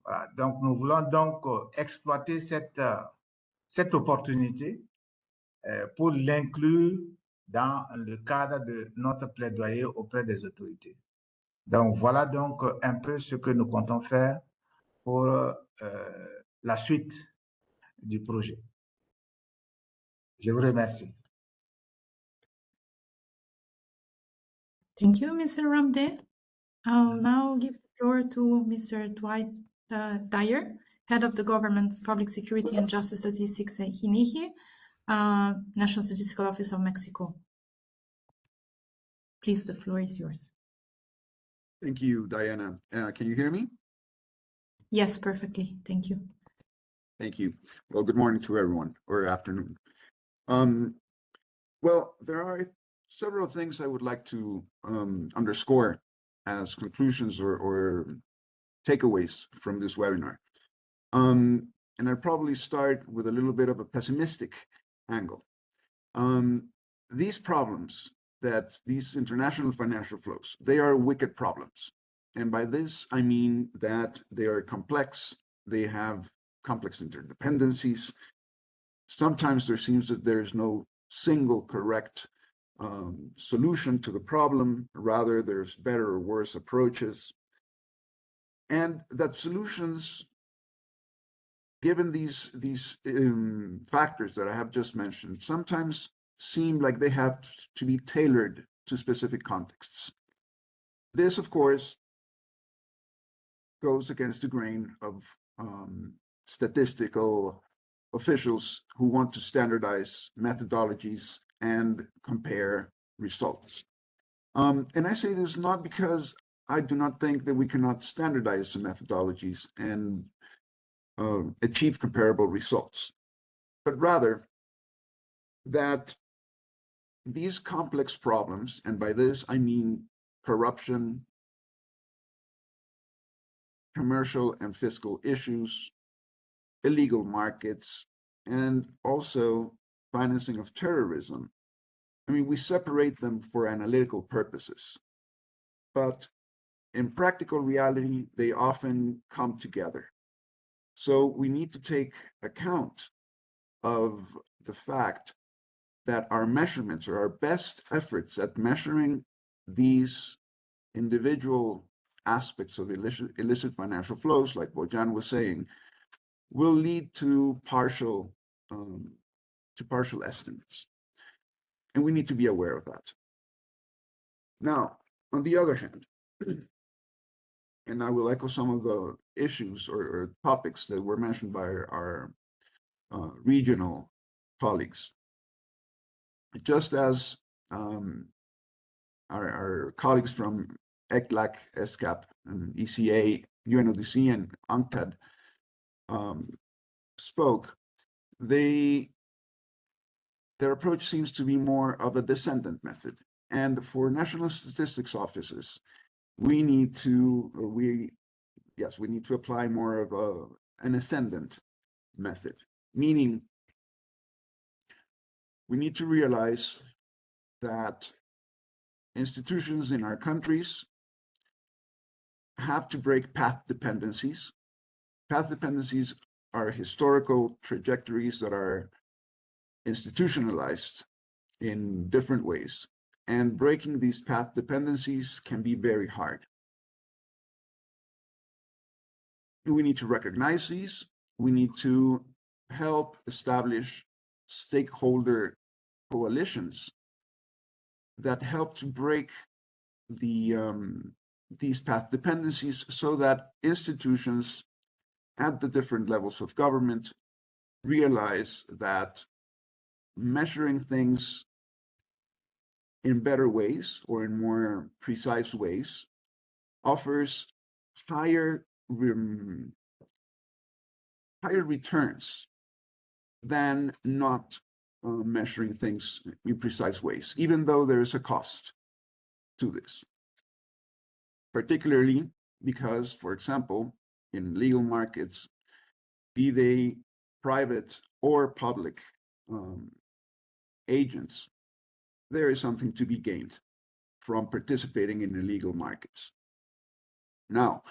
Voilà, donc nous voulons donc exploiter cette opportunité pour l'inclure dans le cadre de notre plaidoyer auprès des autorités. Donc voilà donc un peu ce que nous comptons faire pour la suite du projet. Je vous remercie. Thank you, Mr. Ramde. I'll now give the floor to Mr. Dwight Dyer, Head of the Government's Public Security and Justice Statistics at INEGI, National Statistical Office of Mexico. Please, the floor is yours. Thank you, Diana. Can you hear me? Yes, perfectly. Thank you. Thank you. Well, good morning to everyone, or afternoon. Well, there are several things I would like to underscore as conclusions or takeaways from this webinar. And I'll probably start with a little bit of a pessimistic angle. These problems, these international financial flows, they are wicked problems. And by this, I mean that they are complex, they have complex interdependencies. Sometimes there seems that there is no single correct solution to the problem. Rather, there's better or worse approaches. And that solutions, given these factors that I have just mentioned, sometimes seem like they have to be tailored to specific contexts. This, of course, goes against the grain of statistical officials who want to standardize methodologies and compare results. And I say this not because I do not think that we cannot standardize the methodologies and achieve comparable results, but rather that these complex problems, and by this I mean corruption, commercial and fiscal issues, illegal markets, and also financing of terrorism. I mean, we separate them for analytical purposes, but in practical reality, they often come together. So we need to take account of the fact that our measurements or our best efforts at measuring these individual aspects of illicit financial flows, like Bojan was saying, will lead to partial estimates. And we need to be aware of that. Now, on the other hand, and I will echo some of the issues or topics that were mentioned by our regional colleagues. Just as our colleagues from ECLAC, ESCAP, and ECA, UNODC, and UNCTAD spoke, their approach seems to be more of a descendant method. And for national statistics offices, we need to apply more of an ascendant method, meaning we need to realize that institutions in our countries have to break path dependencies. Path dependencies are historical trajectories that are institutionalized in different ways, and breaking these path dependencies can be very hard. We need to recognize these. We need to help establish stakeholder coalitions that help to break these path dependencies so that institutions at the different levels of government realize that measuring things in better ways or in more precise ways offers higher returns than not measuring things in precise ways, even though there is a cost to this. Particularly because, for example, in legal markets, be they private or public agents, there is something to be gained from participating in illegal markets. Now,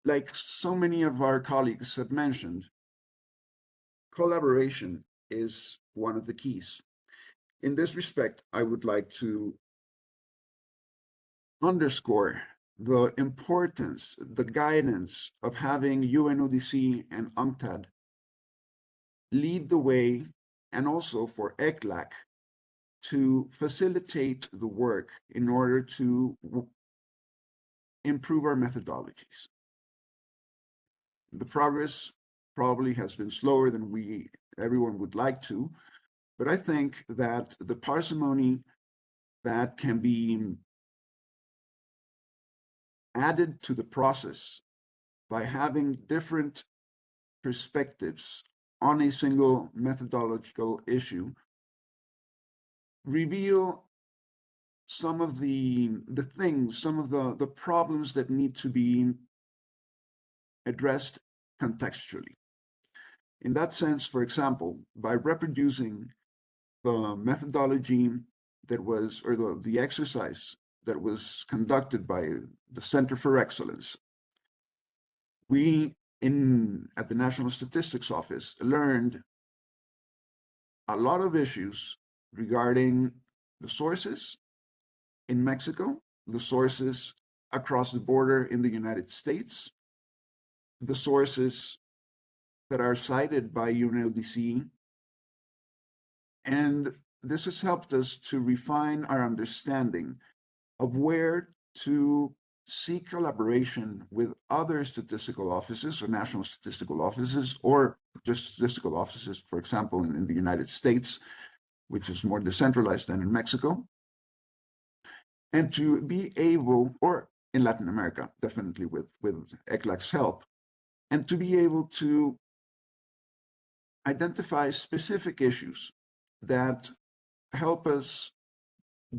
like so many of our colleagues have mentioned, collaboration is one of the keys. In this respect, I would like to underscore the importance, the guidance of having UNODC and UNCTAD lead the way, and also for ECLAC to facilitate the work in order to improve our methodologies. The progress probably has been slower than everyone would like to, but I think that the parsimony that can be added to the process by having different perspectives on a single methodological issue reveal some of the things, some of the problems that need to be addressed contextually. In that sense, for example, by reproducing the methodology that was, or the exercise that was conducted by the Center for Excellence, we at the National Statistics Office learned a lot of issues regarding the sources in Mexico, the sources across the border in the United States, the sources that are cited by UNODC, and this has helped us to refine our understanding of where to seek collaboration with other statistical offices or national statistical offices, or just statistical offices, for example, in the United States, which is more decentralized than in Mexico, and to be able, or in Latin America, definitely with ECLAC's help, and to be able to identify specific issues that help us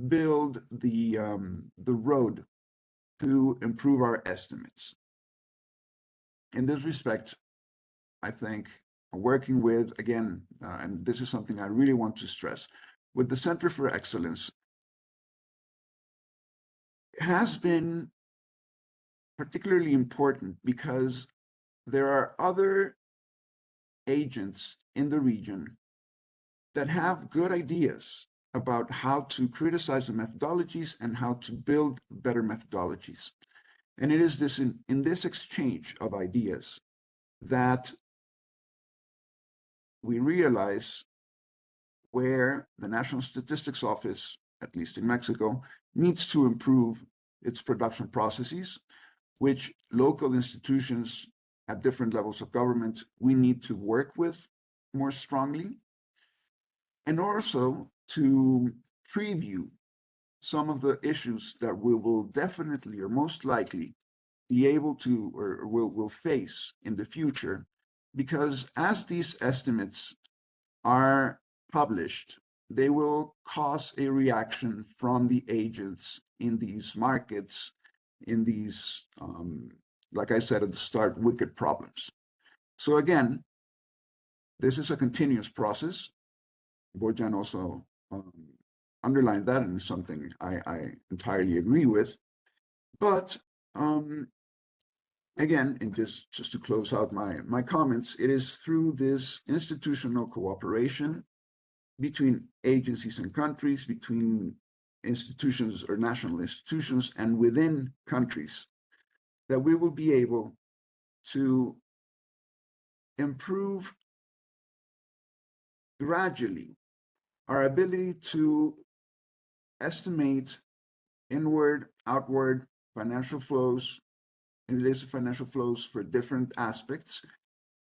build the road to improve our estimates. In this respect, I think working with, again, and this is something I really want to stress, with the Center for Excellence has been particularly important because there are other agents in the region that have good ideas about how to criticize the methodologies and how to build better methodologies. And it is this in this exchange of ideas that we realize where the National Statistics Office, at least in Mexico, needs to improve its production processes, which local institutions at different levels of government we need to work with more strongly, and also to preview some of the issues that we will definitely or most likely be able to or will face in the future, because as these estimates are published, they will cause a reaction from the agents in these markets, in these, like I said at the start, wicked problems. So again, this is a continuous process. Bojan also underlined that, and something I entirely agree with. But again, and just to close out my comments, it is through this institutional cooperation between agencies and countries, between institutions or national institutions and within countries, that we will be able to improve gradually our ability to estimate inward, outward financial flows, illicit financial flows for different aspects,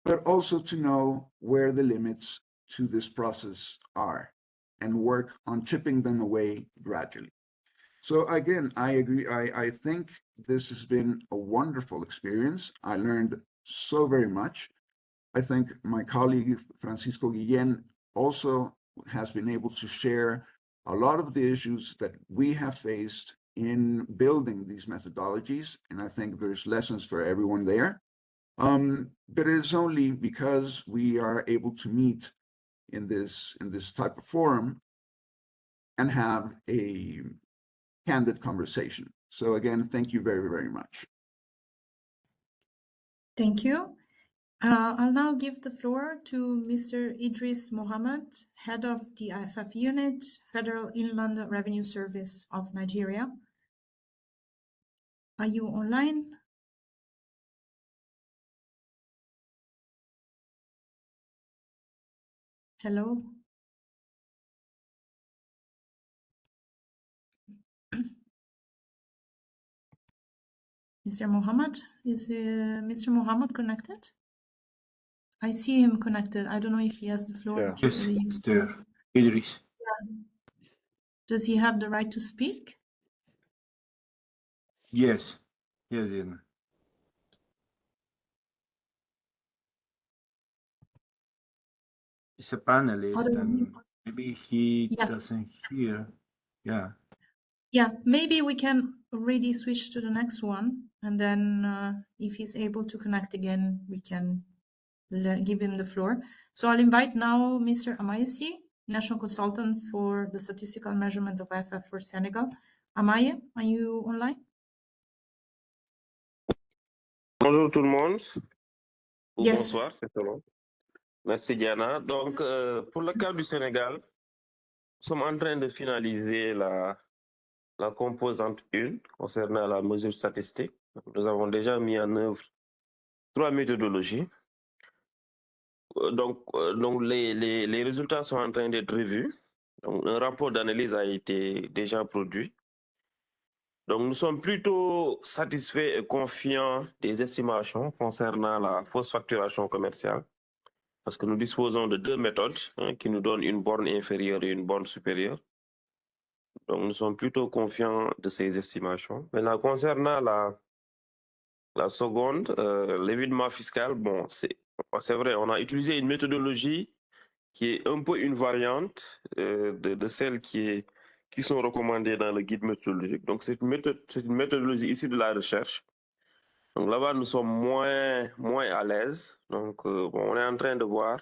but also to know where the limits to this process are and work on chipping them away gradually. So again, I agree. I think this has been a wonderful experience. I learned so very much. I think my colleague Francisco Guillén also has been able to share a lot of the issues that we have faced in building these methodologies, and I think there's lessons for everyone there. But it is only because we are able to meet in this type of forum and have a candid conversation. So again, thank you very, very much. Thank you. I'll now give the floor to Mr. Idris Mohammed, Head of the IFF Unit, Federal Inland Revenue Service of Nigeria. Are you online? Hello? Mr. Mohammed, is Mr. Mohammed connected? I see him connected. I don't know if he has the floor. Yeah. Yes, Mr. Idris. Does he have the right to speak? Yes. Yes, Diana. He's a panelist and maybe he doesn't hear. Yeah. Yeah, maybe we can already switch to the next one. And then if he's able to connect again, we can give him the floor. So I'll invite now Mr. Amaisi, National Consultant for the Statistical Measurement of IFF for Senegal. Amaye, are you online? Bonjour tout le monde. Ou Yes. bonsoir, c'est selon. Merci Diana. Donc, pour le cas du Sénégal, nous sommes en train de finaliser la composante 1 concernant la mesure statistique. Nous avons déjà mis en œuvre 3 méthodologies. Donc les résultats sont en train d'être revus. Donc, un rapport d'analyse a été déjà produit. Donc, nous sommes plutôt satisfaits et confiants des estimations concernant la fausse facturation commerciale, parce que nous disposons de 2 méthodes qui nous donnent une borne inférieure et une borne supérieure. Donc, nous sommes plutôt confiants de ces estimations. Maintenant, concernant la seconde, l'évitement fiscal, bon, c'est vrai, on a utilisé une méthodologie qui est un peu une variante de celle qui sont recommandées dans le guide méthodologique. Donc, c'est une méthodologie issue de la recherche. Donc, là-bas, nous sommes moins à l'aise. Donc, bon, on est en train de voir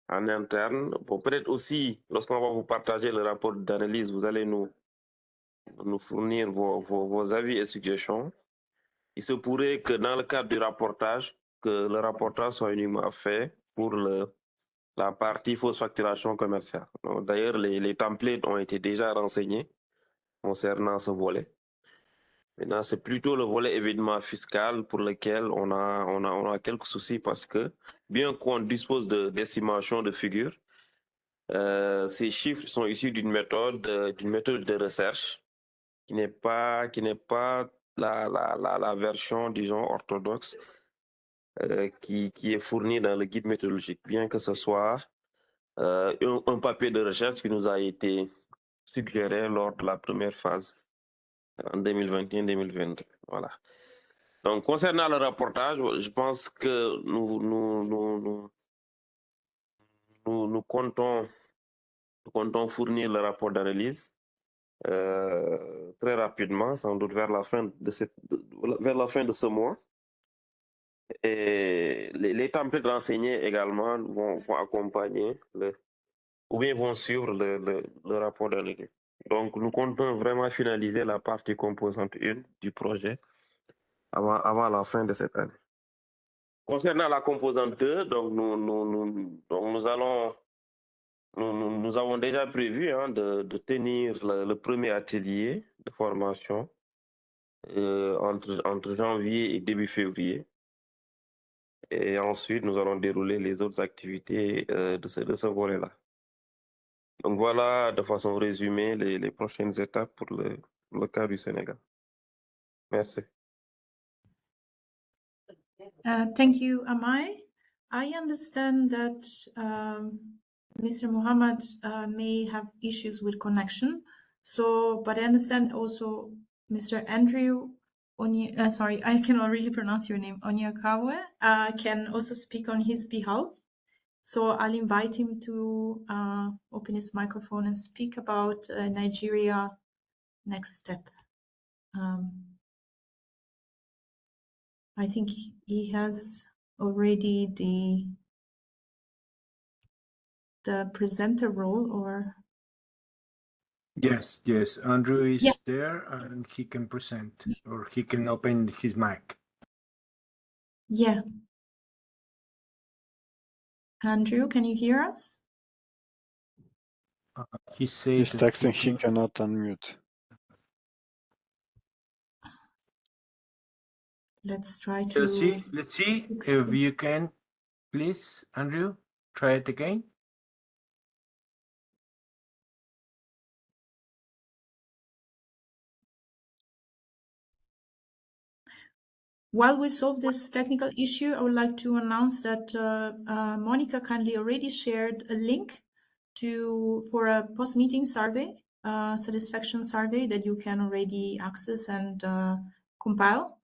en interne. Bon, peut-être aussi, lorsqu'on va vous partager le rapport d'analyse, vous allez nous fournir vos avis et suggestions. Il se pourrait que dans le cadre du rapportage, que le rapportage soit uniquement fait pour la partie fausse facturation commerciale. D'ailleurs, les templates ont été déjà renseignés concernant ce volet. Maintenant, c'est plutôt le volet évidemment fiscal pour lequel on a quelques soucis parce que bien qu'on dispose d'estimations de figures, ces chiffres sont issus d'une méthode de recherche qui n'est pas la version, disons, orthodoxe qui est fournie dans le guide méthodologique, bien que ce soit un papier de recherche qui nous a été suggéré lors de la première phase en 2021-2022. Voilà. Donc, concernant le rapportage, je pense que nous comptons fournir le rapport d'analyse très rapidement, sans doute vers la fin de ce mois. Et les templates renseignés également vont accompagner ou bien vont suivre le rapport d'analyse. Donc, nous comptons vraiment finaliser la partie composante 1 du projet avant la fin de cette année. Concernant la composante 2, donc nous avons déjà prévu de tenir le premier atelier de formation entre janvier et début février. Et ensuite, nous allons dérouler les autres activités de ce volet-là. Donc voilà, de façon résumée, les prochaines étapes pour le cas du Sénégal. Merci. Thank you, Amai. I understand that Mr. Mohammed may have issues with connection. So, but I understand also Mr. Andrew sorry, I cannot really pronounce your name, Onyakawe, can also speak on his behalf. So I'll invite him to open his microphone and speak about Nigeria next step. I think he has already the presenter role, or Yes, Andrew is there and he can present, or he can open his mic. Yeah. Andrew, can you hear us? He said He's that texting, he cannot unmute. Let's try to... Let's see if you can, please, Andrew, try it again. While we solve this technical issue, I would like to announce that Monica kindly already shared a link for a post-meeting survey, satisfaction survey that you can already access and compile.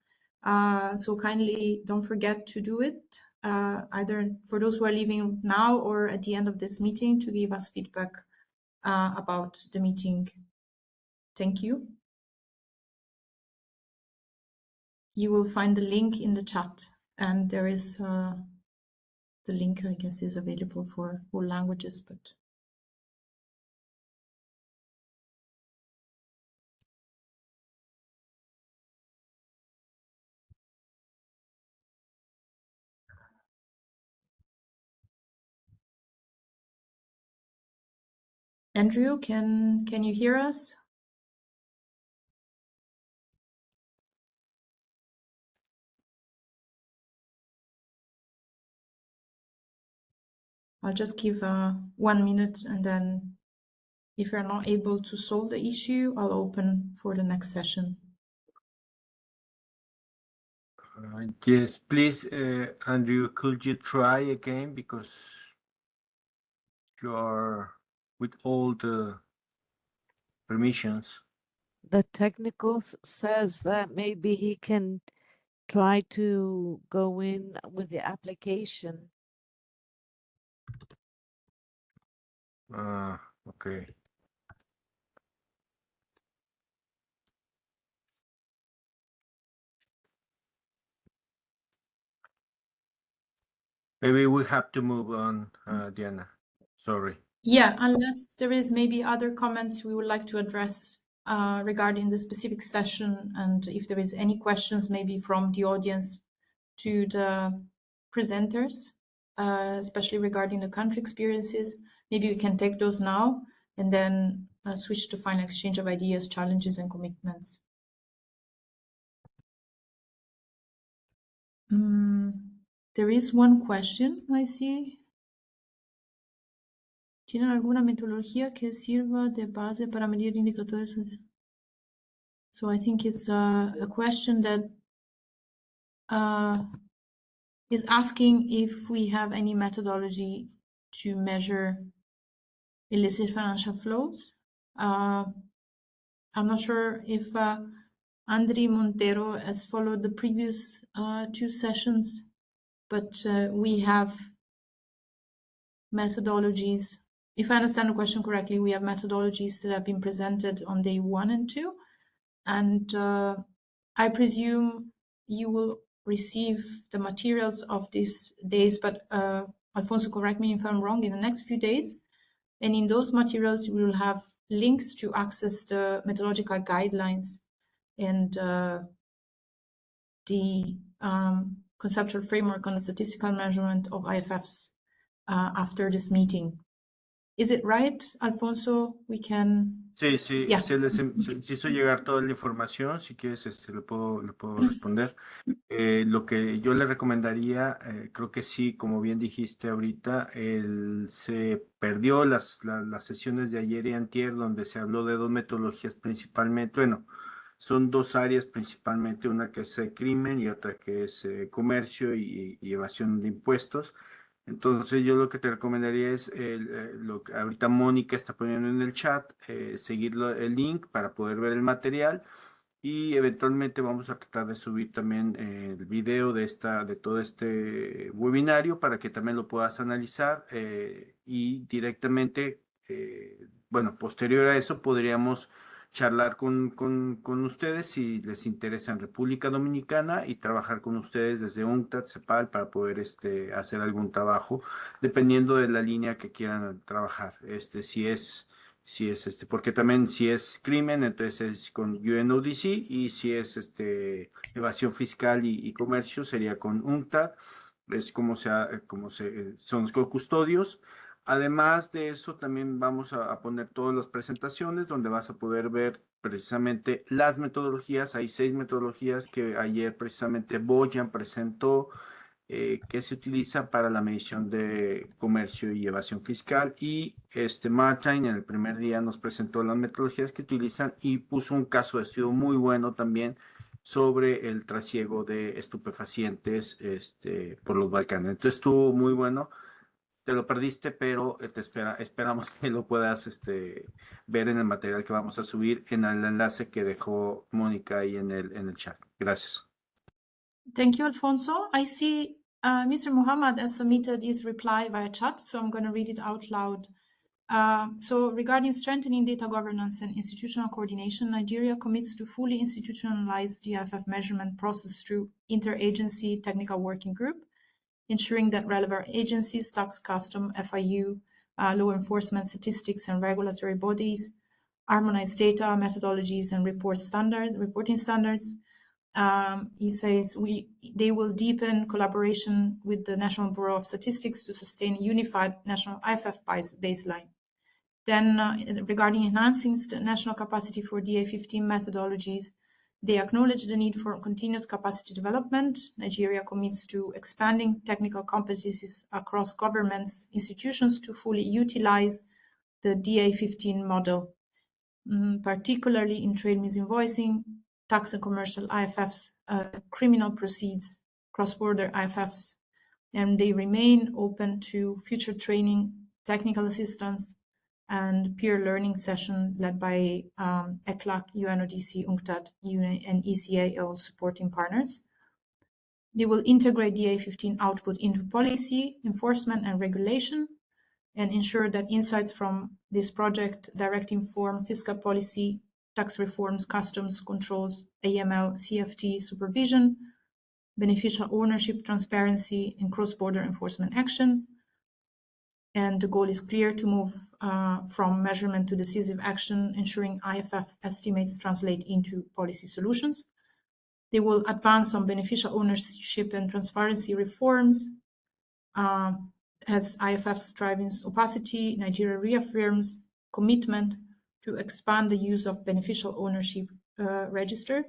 So kindly don't forget to do it, either for those who are leaving now or at the end of this meeting, to give us feedback about the meeting. Thank you. You will find the link in the chat, and there is the link, I guess, is available for all languages, but Andrew, can you hear us? I'll just give 1 minute, and then if you're not able to solve the issue, I'll open for the next session. Yes, please, Andrew, could you try again, because you are with all the permissions. The technical says that maybe he can try to go in with the application. Okay. Maybe we have to move on, Diana. Sorry. Yeah, unless there is maybe other comments we would like to address regarding the specific session, and if there is any questions maybe from the audience to the presenters, especially regarding the country experiences, maybe we can take those now and then switch to final exchange of ideas, challenges, and commitments. There is one question I see. ¿Tienen alguna metodología que sirva de base para medir indicadores? So I think it's a question that is asking if we have any methodology to measure illicit financial flows. I'm not sure if Andri Montero has followed the previous 2 sessions, but we have methodologies. If I understand the question correctly, we have methodologies that have been presented on day 1 and 2. And I presume you will receive the materials of these days, but Alfonso, correct me if I'm wrong, in the next few days. And in those materials, we will have links to access the methodological guidelines and the conceptual framework on the statistical measurement of IFFs after this meeting. Is it right, Alfonso? We can... Sí, Yeah. se les hizo llegar toda la información, si quieres le puedo responder. Lo que yo le recomendaría, creo que sí, como bien dijiste ahorita, se perdió las sesiones de ayer y antier, donde se habló de 2 metodologías principalmente. Bueno, son 2 áreas principalmente, una que es crimen y otra que es comercio y evasión de impuestos. Entonces yo lo que te recomendaría es lo que ahorita Mónica está poniendo en el chat, seguir el link para poder ver el material. Y eventualmente vamos a tratar de subir también el video de todo este webinario para que también lo puedas analizar y directamente, bueno, posterior a eso podríamos charlar con ustedes si les interesa en República Dominicana y trabajar con ustedes desde UNCTAD, CEPAL para poder hacer algún trabajo dependiendo de la línea que quieran trabajar. Si es porque también si es crimen, entonces es con UNODC, y si es evasión fiscal y comercio, sería con UNCTAD. Es son los custodios. Además de eso, también vamos a poner todas las presentaciones donde vas a poder ver precisamente las metodologías. Hay 6 metodologías que ayer precisamente Boyan presentó, que se utiliza para la medición de comercio y evasión fiscal. Y Martin en el primer día nos presentó las metodologías que utilizan y puso un caso de estudio muy bueno también sobre el trasiego de estupefacientes por los Balcanes. Entonces estuvo muy bueno. Te lo perdiste, pero esperamos que lo puedas ver en el material que vamos a subir en el enlace que dejó Mónica ahí en el chat. Gracias. Thank you, Alfonso. I see Mr. Muhammad has submitted his reply via chat, so I'm going to read it out loud. So regarding strengthening data governance and institutional coordination, Nigeria commits to fully institutionalize the IFF measurement process through interagency technical working group, ensuring that relevant agencies, tax, custom, FIU, law enforcement, statistics, and regulatory bodies harmonize data, methodologies, and reporting standards. He says they will deepen collaboration with the National Bureau of Statistics to sustain a unified national IFF baseline. Then regarding enhancing the national capacity for DA15 methodologies, they acknowledge the need for continuous capacity development. Nigeria commits to expanding technical competencies across governments, institutions to fully utilize the DA15 model, particularly in trade misinvoicing, tax and commercial IFFs, criminal proceeds, cross-border IFFs, and they remain open to future training, technical assistance, and peer learning session led by ECLAC, UNODC, UNCTAD, and ECA, all supporting partners. They will integrate DA15 output into policy, enforcement, and regulation, and ensure that insights from this project direct inform fiscal policy, tax reforms, customs controls, AML, CFT supervision, beneficial ownership, transparency, and cross-border enforcement action. And the goal is clear: to move from measurement to decisive action, ensuring IFF estimates translate into policy solutions. They will advance on beneficial ownership and transparency reforms. As IFF strives against opacity, Nigeria reaffirms commitment to expand the use of beneficial ownership register,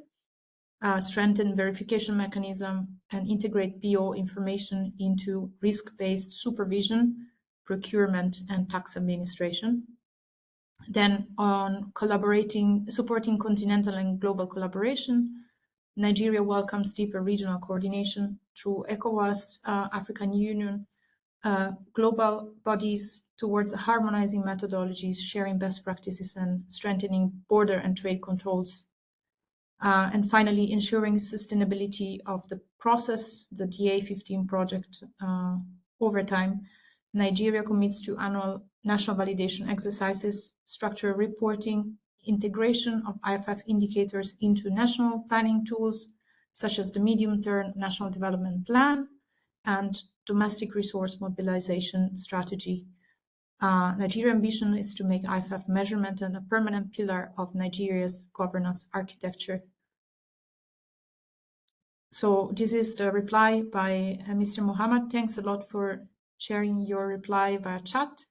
strengthen verification mechanism, and integrate PO information into risk-based supervision, procurement, and tax administration. Then on supporting continental and global collaboration, Nigeria welcomes deeper regional coordination through ECOWAS, African Union, global bodies towards harmonizing methodologies, sharing best practices, and strengthening border and trade controls. And finally, ensuring sustainability of the process, the DA15 project over time. Nigeria commits to annual national validation exercises, structured reporting, integration of IFF indicators into national planning tools, such as the medium-term National Development Plan and domestic resource mobilization strategy. Nigeria's ambition is to make IFF measurement a permanent pillar of Nigeria's governance architecture. So this is the reply by Mr. Muhammad. Thanks a lot for sharing your reply via chat.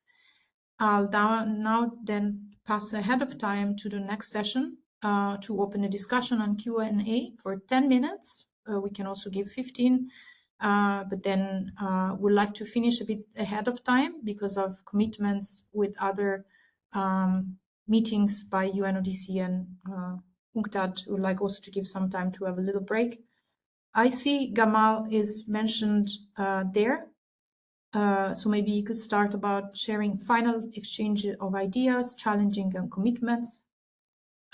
I'll now then pass ahead of time to the next session to open a discussion on Q&A for 10 minutes. We can also give 15, but then we'd like to finish a bit ahead of time because of commitments with other meetings by UNODC and UNCTAD. We'd like also to give some time to have a little break. I see Gamal is mentioned there. So maybe you could start about sharing final exchange of ideas, challenging and commitments.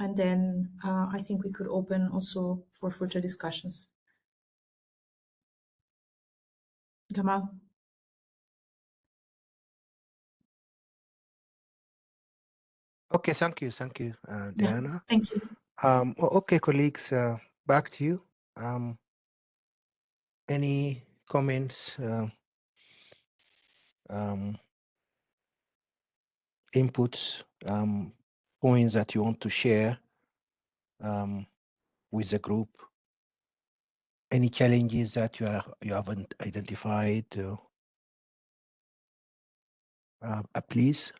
And then I think we could open also for further discussions. Gamal. Okay, thank you, Diana. Yeah, thank you. Okay, colleagues, back to you. Any comments, inputs, points that you want to share with the group? Any challenges that you haven't identified? Please.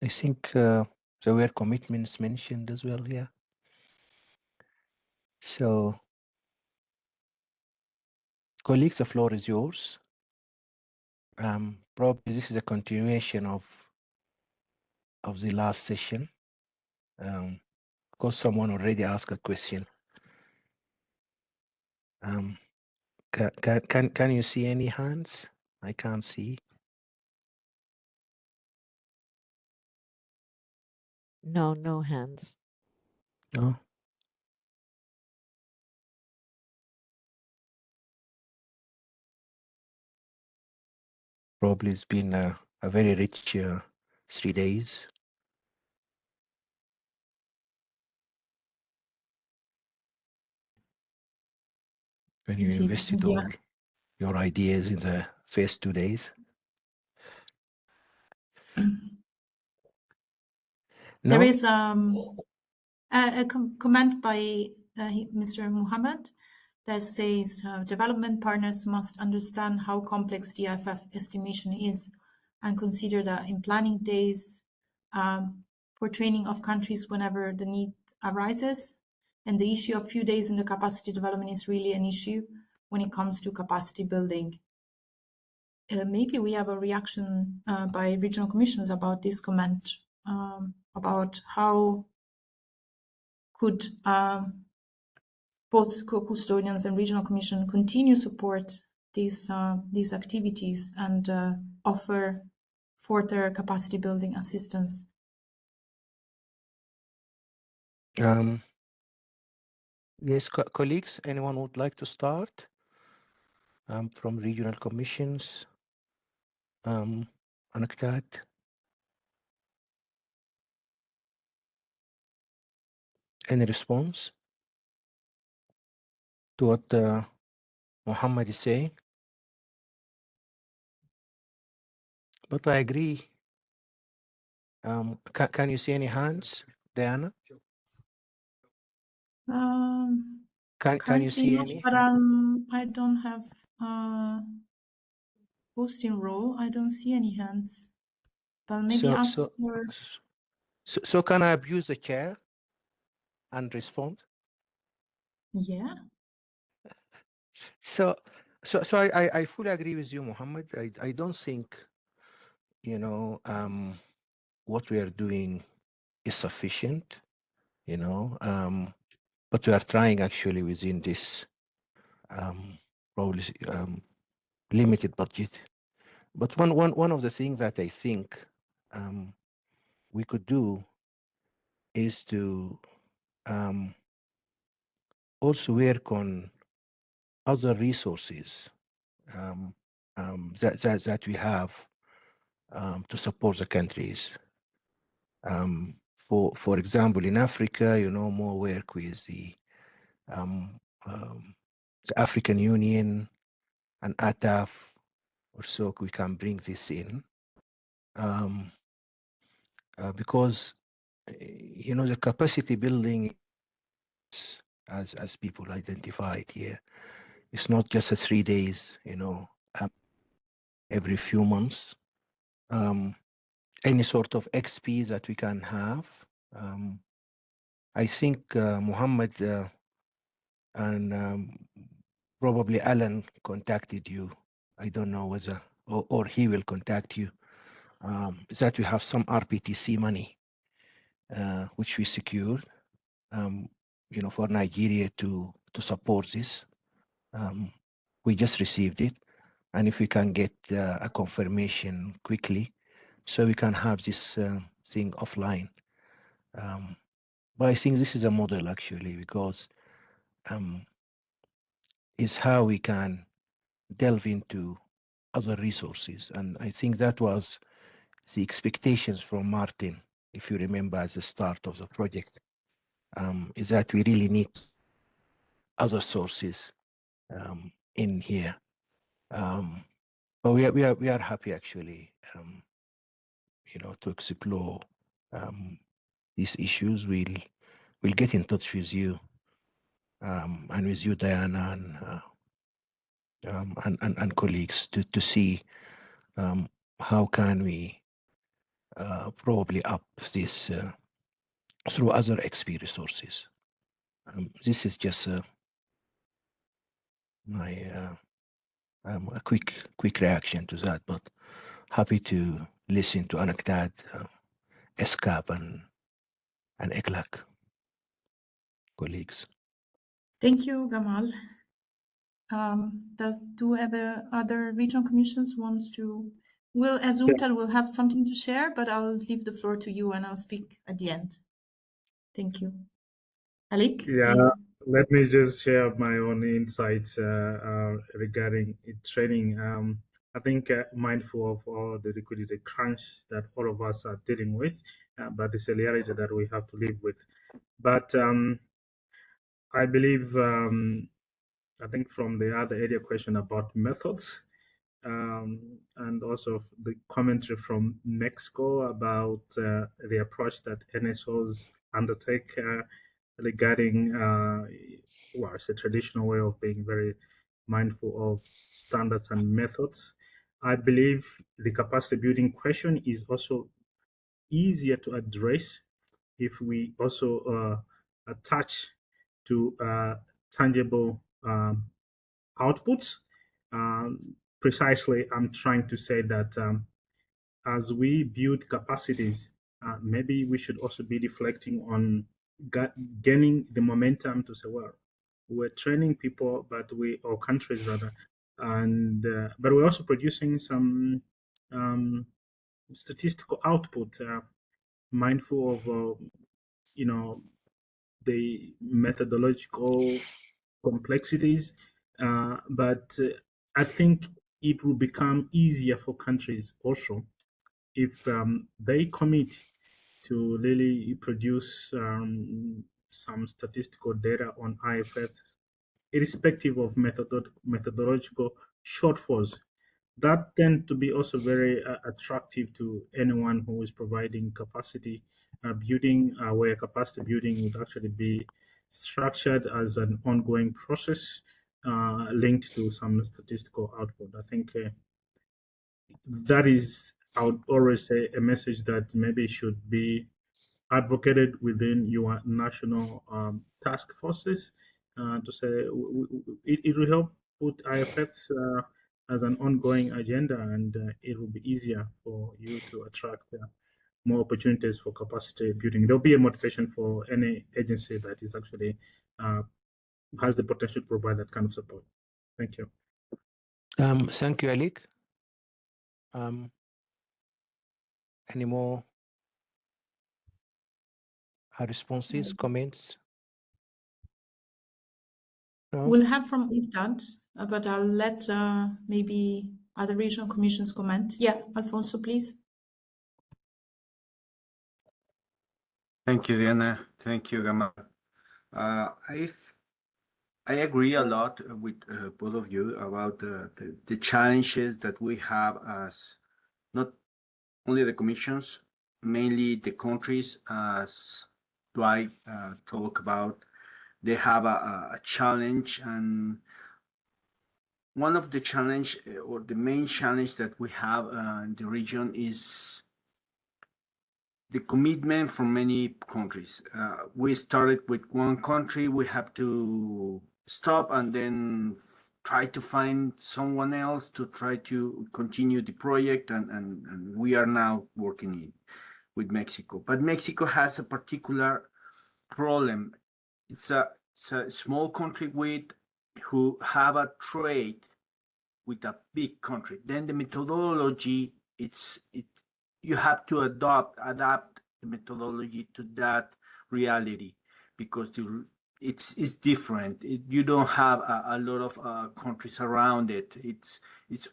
I think there were commitments mentioned as well here. So, colleagues, the floor is yours. Probably this is a continuation of the last session. Because someone already asked a question. Can you see any hands? I can't see. No, no hands. No. Probably it's been a very rich 3 days. When you Indeed, invested yeah. all your ideas in the first 2 days. There is a comment by Mr. Muhammad that says development partners must understand how complex the IFF estimation is and consider that in planning days for training of countries whenever the need arises. And the issue of few days in the capacity development is really an issue when it comes to capacity building. Maybe we have a reaction by regional commissions about this comment, about how could both co-custodians and regional commission continue support these activities and offer further capacity building assistance. Yes, colleagues, anyone would like to start from regional commissions? UNCTAD? Any response to what Muhammad is saying? But I agree. Can you see any hands, Diana? Can you see Not, any? but I don't have posting role. I don't see any hands. But maybe ask for. So can I abuse the chair and respond? Yeah. So I fully agree with you, Muhammad. I don't think, you know, what we are doing is sufficient, you know, but we are trying actually within this probably limited budget. But one of the things that I think we could do is to also work on other resources that we have to support the countries. For example, in Africa, you know, more work with the African Union and IFF, or so we can bring this in, because you know the capacity building, as people identified here, it's not just a 3 days, you know, every few months. Any sort of XP that we can have. I think Muhammad and probably Alan contacted you. I don't know whether, or he will contact you. That we have some RPTC money, which we secured, you know, for Nigeria to support this. We just received it, and if we can get a confirmation quickly, so we can have this thing offline. But I think this is a model actually, because it's how we can delve into other resources. And I think that was the expectations from Martin, if you remember at the start of the project, is that we really need other sources in here. But we are happy actually, to explore these issues. We'll get in touch with you and with you, Diana, and colleagues to see how can we probably up this through other XP resources. This is just my a quick reaction to that, but happy to listen to UNCTAD, ESCAP, and ECLAC colleagues. Thank you, Gamal. Do other regional commissions wants to? As UNCTAD will have something to share, but I'll leave the floor to you and I'll speak at the end. Thank you. Alik, please. Let me just share my own insights regarding training. I think mindful of all the liquidity crunch that all of us are dealing with, but it's a reality that we have to live with. But I believe, I think from the other earlier question about methods, and also the commentary from Mexico about the approach that NSOs undertake regarding, well, it's a traditional way of being very mindful of standards and methods. I believe the capacity building question is also easier to address if we also attach to tangible outputs. Precisely, I'm trying to say that as we build capacities, maybe we should also be reflecting on gaining the momentum to say, well, we're training people, or countries rather, and but we're also producing some statistical output, mindful of the methodological complexities, but I think it will become easier for countries also if they commit to really produce some statistical data on IFFs, irrespective of methodological shortfalls. That tend to be also very attractive to anyone who is providing capacity building, where capacity building would actually be structured as an ongoing process linked to some statistical output. I think that is, I would always say, a message that maybe should be advocated within your national task forces to say it will help put IFFs as an ongoing agenda, and it will be easier for you to attract more opportunities for capacity building. There'll be a motivation for any agency that is actually has the potential to provide that kind of support. Thank you. Thank you, Alik. Any more responses, comments? No? We'll have from UNCTAD, but I'll let maybe other regional commissions comment. Yeah, Alfonso, please. Thank you, Diana. Thank you, Gamal. I agree a lot with both of you about the challenges that we have as not only the commissions, mainly the countries, as Dwight talked about. They have a challenge, and one of the challenge or the main challenge that we have in the region is the commitment from many countries. We started with one country, we have to stop and then try to find someone else to try to continue the project, and we are now working with Mexico. But Mexico has a particular problem. It's a small country who have a trade with a big country. Then the methodology, you have to adapt the methodology to that reality, because it's different. You don't have a lot of countries around it. It's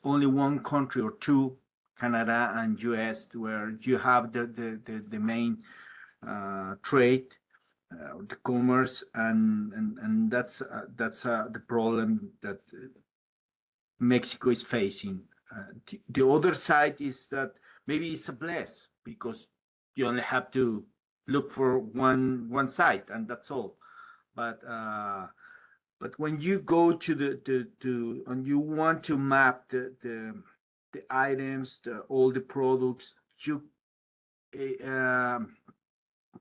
only one country or two, Canada and US, where you have the main trade, the commerce, and that's the problem that Mexico is facing. The other side is that maybe it's a bless, because you only have to look for one side and that's all. But when you go to and you want to map the items, all the products, you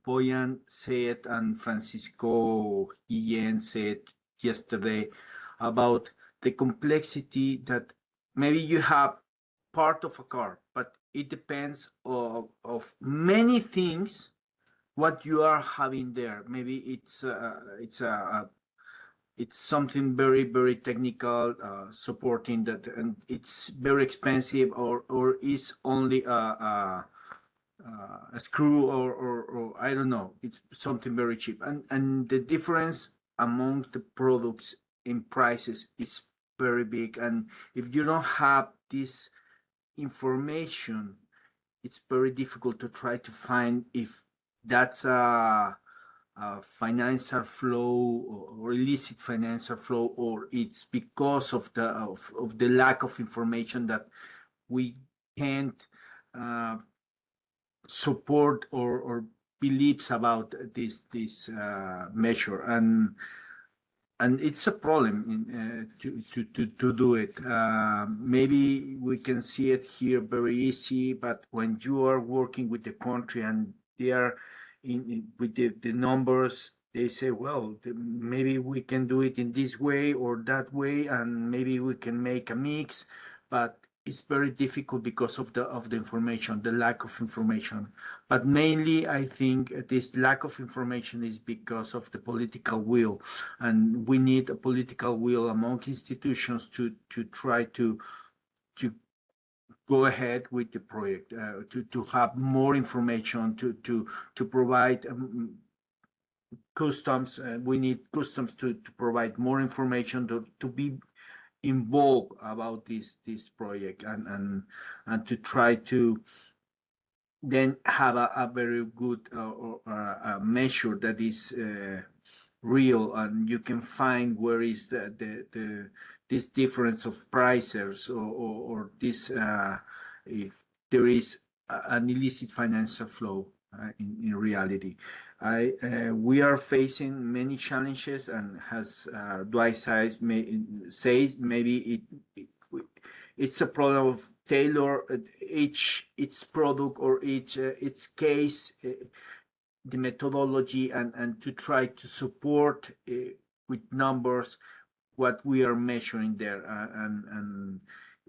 Boyan said and Francisco Guillen said yesterday about the complexity that maybe you have part of a car, but it depends of many things what you are having there. Maybe it's something very, very technical, supporting that, and it's very expensive, or is only a screw, or I don't know, it's something very cheap, and the difference among the products in prices is very big. And if you don't have this information, it's very difficult to try to find if that's a financial flow or illicit financial flow, or it's because of the lack of information that we can't support or beliefs about this measure, and it's a problem to do it. Maybe we can see it here very easy, but when you are working with the country and they are with the numbers, they say, well, maybe we can do it in this way or that way, and maybe we can make a mix, but it's very difficult because of the information, the lack of information. But mainly, I think this lack of information is because of the political will, and we need a political will among institutions to try to go ahead with the project, to have more information, to provide customs. We need customs to provide more information, to be involved about this project, and to try to then have a very good a measure that is real, and you can find where is this difference of prices, or this if there is an illicit financial flow in reality. We are facing many challenges, and as Dwight says, maybe it's a problem of tailor each product or each its case, the methodology, and to try to support with numbers what we are measuring there, and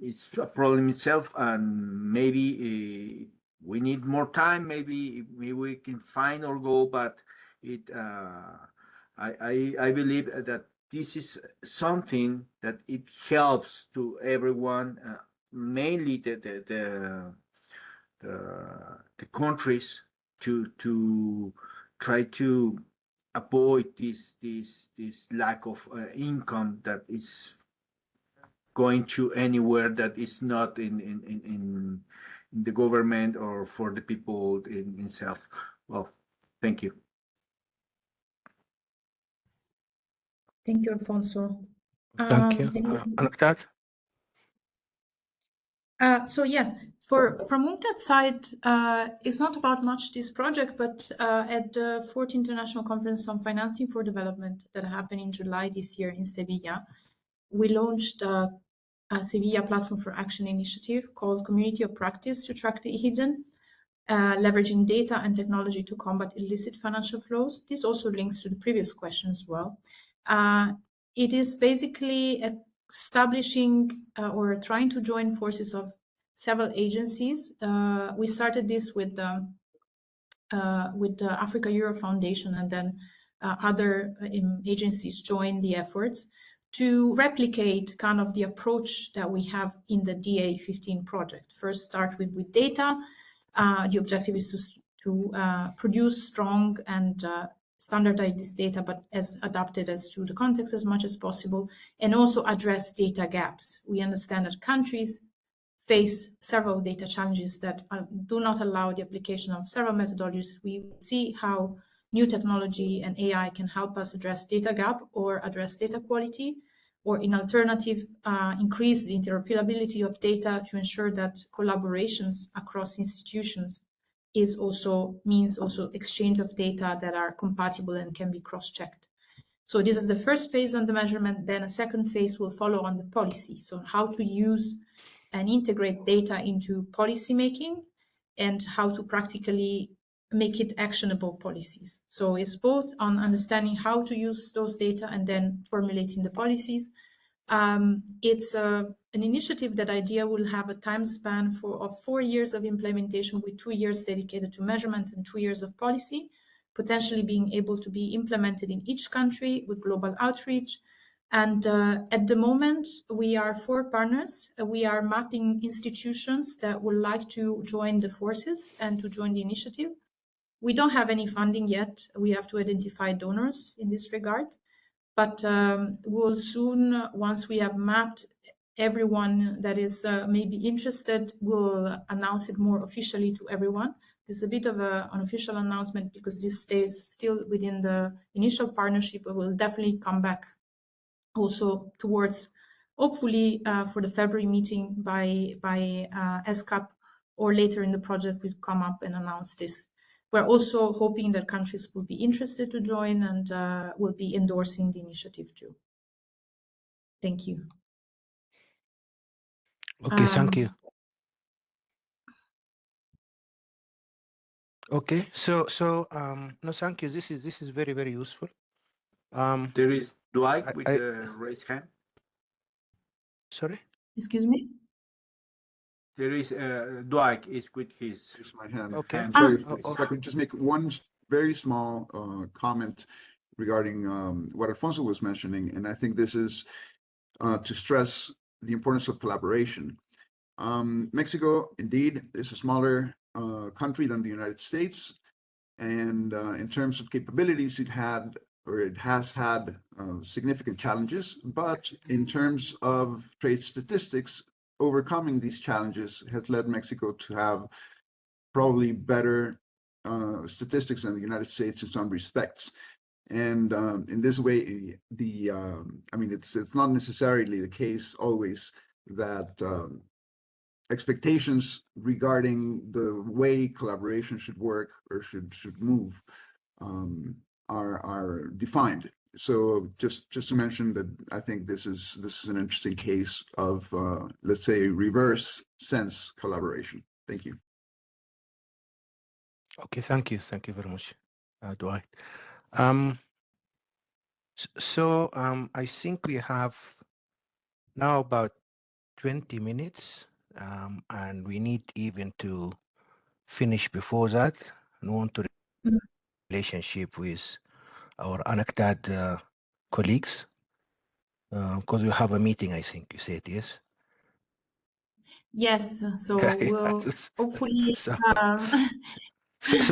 it's a problem itself, and maybe we need more time. Maybe we can find our goal, but I believe that this is something that it helps to everyone, mainly the countries, to try to avoid this lack of income that is going to anywhere that is not in the government or for the people in itself. Well, thank you. Thank you, Alfonso. Thank you. UNCTAD? So yeah, from UNCTAD side, it's not about much this project, but at the 4th International Conference on Financing for Development that happened in July this year in Sevilla, we launched a Sevilla Platform for Action initiative called Community of Practice to Track the Hidden, leveraging data and technology to combat illicit financial flows. This also links to the previous question as well. It is basically establishing or trying to join forces of several agencies. We started this with the Africa Europe Foundation, and then other agencies joined the efforts to replicate kind of the approach that we have in the DA15 project. First, start with data. The objective is to produce strong and standardize this data, but as adapted as to the context as much as possible, and also address data gaps. We understand that countries face several data challenges that do not allow the application of several methodologies. We see how new technology and AI can help us address data gap or address data quality, or in alternative, increase the interoperability of data to ensure that collaborations across institutions means also exchange of data that are compatible and can be cross-checked. So this is the first phase on the measurement. Then a second phase will follow on the policy. So how to use and integrate data into policy making and how to practically make it actionable policies. So it's both on understanding how to use those data and then formulating the policies. It's an initiative that IDEA will have a time span of 4 years of implementation, with 2 years dedicated to measurement and 2 years of policy, potentially being able to be implemented in each country with global outreach. And at the moment, we are 4 partners. We are mapping institutions that would like to join the forces and to join the initiative. We don't have any funding yet. We have to identify donors in this regard. But we'll soon, once we have mapped everyone that is maybe interested, we'll announce it more officially to everyone. This is a bit of an unofficial announcement because this stays still within the initial partnership, but we'll definitely come back also towards, hopefully for the February meeting by ESCAP, or later in the project we'll come up and announce this. We're also hoping that countries will be interested to join and will be endorsing the initiative too. Thank you. Okay, thank you. Okay, so no, thank you. This is very, very useful. There is Dwight with the raised hand. Sorry? Excuse me? There is Dwight is with his my hand. Okay. I'm sorry, if I could just make one very small comment regarding what Alfonso was mentioning, and I think this is to stress the importance of collaboration. Mexico, indeed, is a smaller country than the United States, and in terms of capabilities, it has had significant challenges, but in terms of trade statistics, overcoming these challenges has led Mexico to have probably better statistics than the United States in some respects. And in this way, I mean, it's not necessarily the case always that expectations regarding the way collaboration should work or should move are defined. So just to mention that I think this is an interesting case of let's say reverse sense collaboration. Thank you. Okay, thank you very much, Dwight. So I think we have now about 20 minutes, and we need even to finish before that. I want to relationship with our UNCTAD colleagues, because we have a meeting, I think you said, yes? Yes, so we'll hopefully so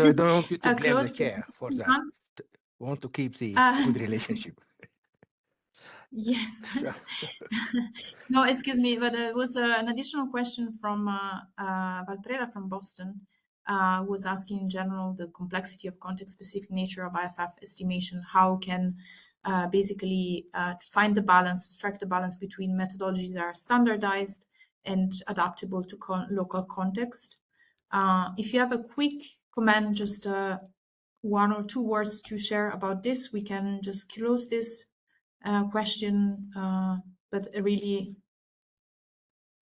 I don't want you to blame the chair for that. We want to keep the good relationship. Yes. No, excuse me, but there was an additional question from Valprera from Boston, who was asking in general the complexity of context-specific nature of IFF estimation. How can basically find the balance, strike the balance between methodologies that are standardized and adaptable to local context. If you have a quick comment, just 1 or 2 words to share about this, we can just close this question, but really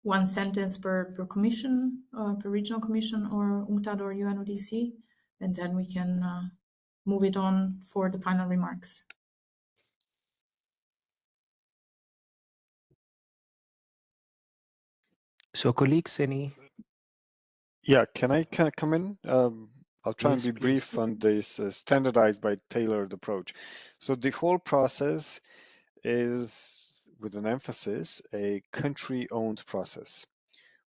1 sentence per commission, per regional commission or UNCTAD or UNODC, and then we can move it on for the final remarks. So colleagues, any? Yeah, can I come in? I'll try and be brief on this standardized by tailored approach. So the whole process is, with an emphasis, a country-owned process.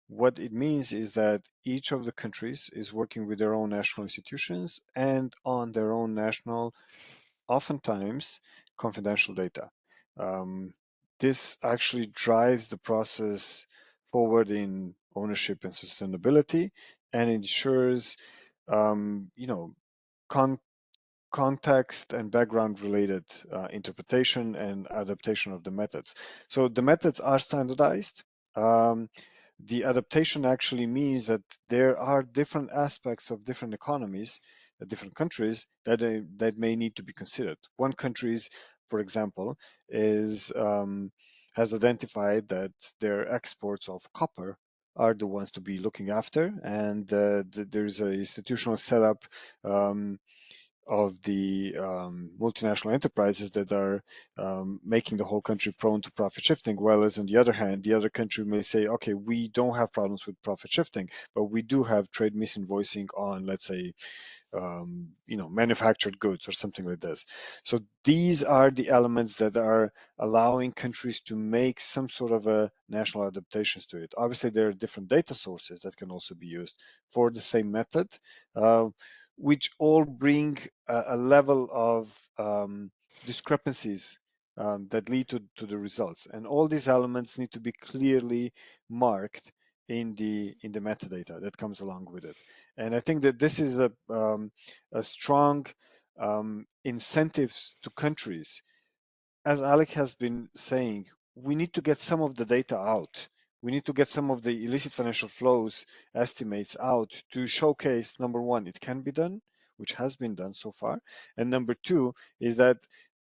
What it means is that each of the countries is working with their own national institutions and on their own national, oftentimes confidential data. This actually drives the process forward in ownership and sustainability, and ensures, context and background related interpretation and adaptation of the methods. So the methods are standardized. The adaptation actually means that there are different aspects of different economies, different countries that may need to be considered. One country, for example, has identified that their exports of copper are the ones to be looking after, and there's an institutional setup of the multinational enterprises that are making the whole country prone to profit shifting. Whereas on the other hand, the other country may say, okay, we don't have problems with profit shifting, but we do have trade misinvoicing on, let's say, manufactured goods or something like this. So these are the elements that are allowing countries to make some sort of a national adaptations to it. Obviously, there are different data sources that can also be used for the same method, which all bring a level of discrepancies that lead to the results. And all these elements need to be clearly marked in the metadata that comes along with it. And I think that this is a strong incentives to countries. As Alec has been saying, we need to get some of the data out. We need to get some of the illicit financial flows estimates out to showcase, number one, it can be done, which has been done so far. And number two is that,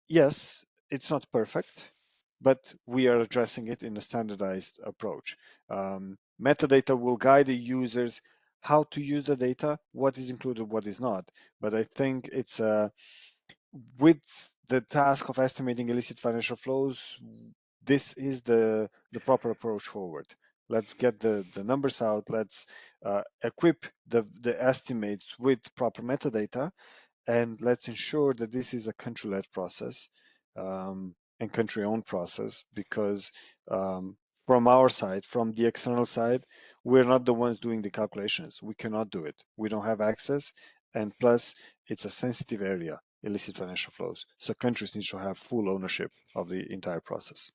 yes, it's not perfect, but we are addressing it in a standardized approach. Metadata will guide the users how to use the data, what is included, what is not. But I think it's with the task of estimating illicit financial flows, this is the proper approach forward. Let's get the numbers out. Let's equip the estimates with proper metadata, and let's ensure that this is a country-led process and country-owned process, because from our side, from the external side, we're not the ones doing the calculations. We cannot do it. We don't have access, and plus it's a sensitive area, illicit financial flows. So countries need to have full ownership of the entire process.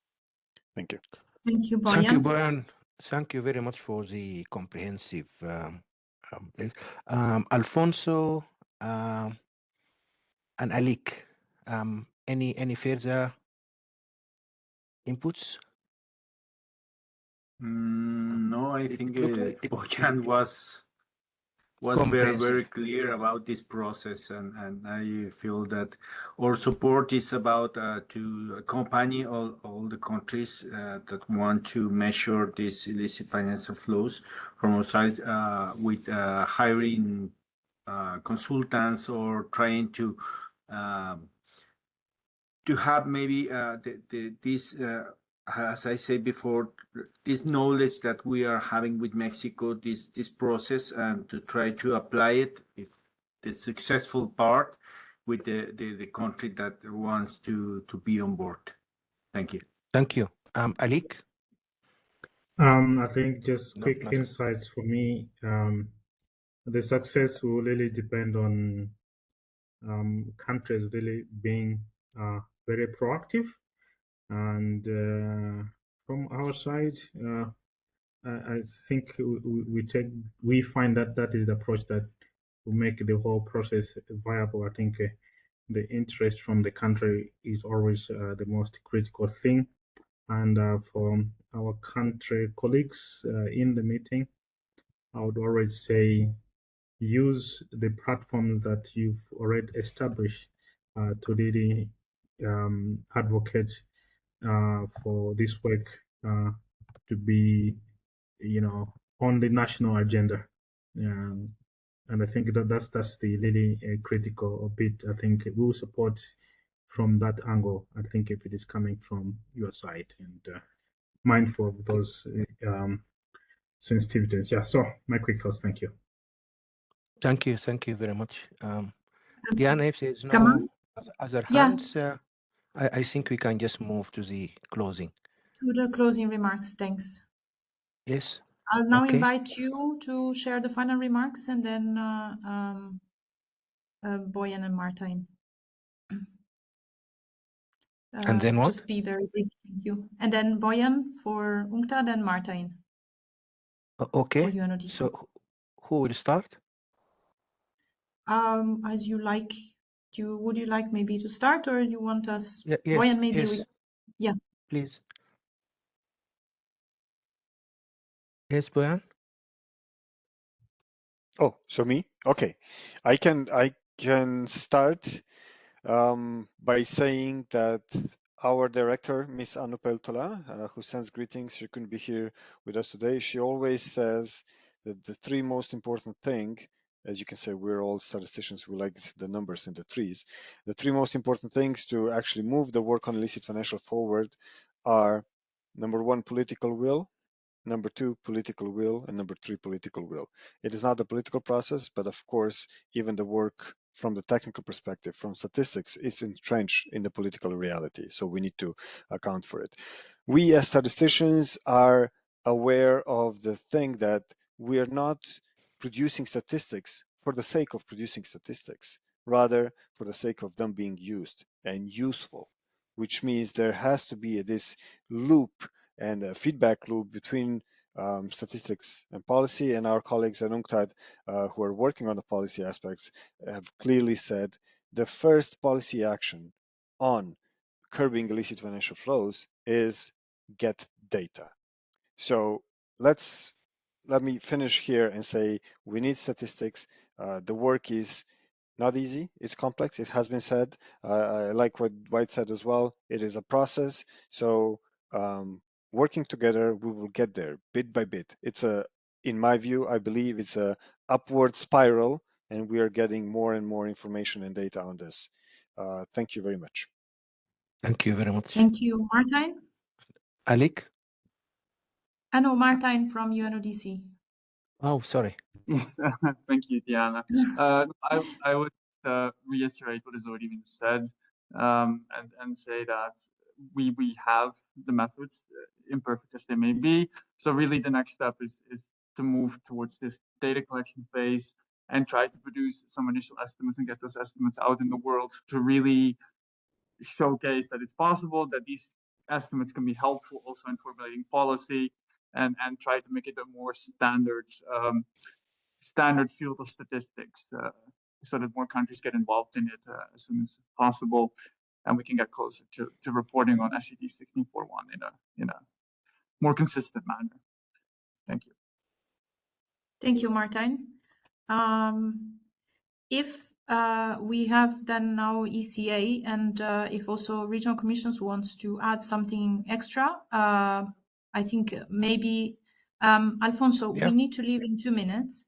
Thank you. Thank you, Boyan. Thank you, Boyan. Thank you very much for the comprehensive. Alfonso and Alik, any further inputs? No, I think Boyan was very, comprehensive. very clear about this process, and I feel that our support is about to accompany all the countries that want to measure these illicit financial flows from our side with hiring consultants, or trying to have maybe this as I said before, this knowledge that we are having with Mexico, this process, and to try to apply it, if the successful part, with the country that wants to be on board. Thank you. Thank you. Alik? I think just quick insights for me. The success will really depend on countries really being very proactive. And from our side, I think we find that is the approach that will make the whole process viable. I think the interest from the country is always the most critical thing. And for our country colleagues in the meeting, I would always say, use the platforms that you've already established to really advocate for this work to be, on the national agenda. And I think that's the really critical bit. I think we'll support from that angle. I think if it is coming from your side, and mindful of those sensitivities. Yeah. So my quick thoughts. Thank you. Thank you very much. Diana, if there's no other hands, I think we can just move to the closing. To the closing remarks, thanks. Yes. I'll now Okay. invite you to share the final remarks, and then Boyan and Martijn. And then what? Just be very brief, thank you. And then Boyan for UNCTAD and Martijn for Okay. UNODC. So who will start? As you like. Would you like maybe to start, or you want us? Yeah, yes, Boyan, maybe yes. yeah. Please. Yes, Boyan. Oh, so me? Okay. I can start by saying that our director, Miss Anupel Tola, who sends greetings, she couldn't be here with us today. She always says that the three most important thing, as you can say, we're all statisticians, we like the numbers in the threes. The three most important things to actually move the work on illicit financial forward are, number one, political will, number two, political will, and number three, political will. It is not a political process, but of course, even the work from the technical perspective, from statistics, is entrenched in the political reality. So we need to account for it. We as statisticians are aware of the thing that we are not producing statistics for the sake of producing statistics, rather for the sake of them being used and useful, which means there has to be this loop and a feedback loop between statistics and policy, and our colleagues at UNCTAD who are working on the policy aspects have clearly said the first policy action on curbing illicit financial flows is get data. So let me finish here and say we need statistics. The work is not easy, it's complex, it has been said. I like what White said as well. It is a process. So working together, we will get there bit by bit. It's in my view, I believe it's a upward spiral, and we are getting more and more information and data on this. Thank you very much. Thank you very much. Thank you, Martijn. Alik? No, Martijn from UNODC. Oh, sorry. Yes, thank you, Diana. I would reiterate what has already been said, and say that we have the methods, imperfect as they may be. So really, the next step is to move towards this data collection phase and try to produce some initial estimates and get those estimates out in the world to really showcase that it's possible, that these estimates can be helpful also in formulating policy, and try to make it a more standard field of statistics, so that more countries get involved in it as soon as possible, and we can get closer to reporting on SCD 1641 in a more consistent manner. Thank you. Thank you, Martijn. If we have then now ECA, and if also regional commissions wants to add something extra, I think maybe Alfonso, Yeah. we need to leave in 2 minutes,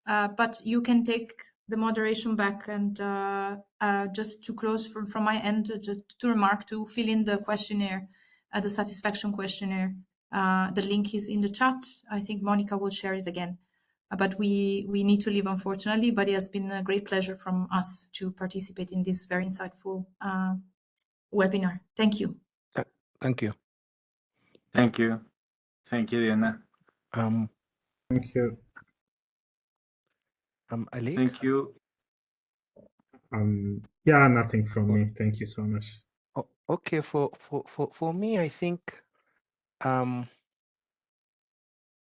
but you can take the moderation back, and just to close from my end, to remark, to fill in the questionnaire, the satisfaction questionnaire. The link is in the chat. I think Monica will share it again. But we need to leave, unfortunately, but it has been a great pleasure from us to participate in this very insightful webinar. Thank you. Thank you. Thank you. Thank you, Diana. Thank you. Alik? Thank you. Yeah, nothing from me. Thank you so much. Oh, okay, for me, I think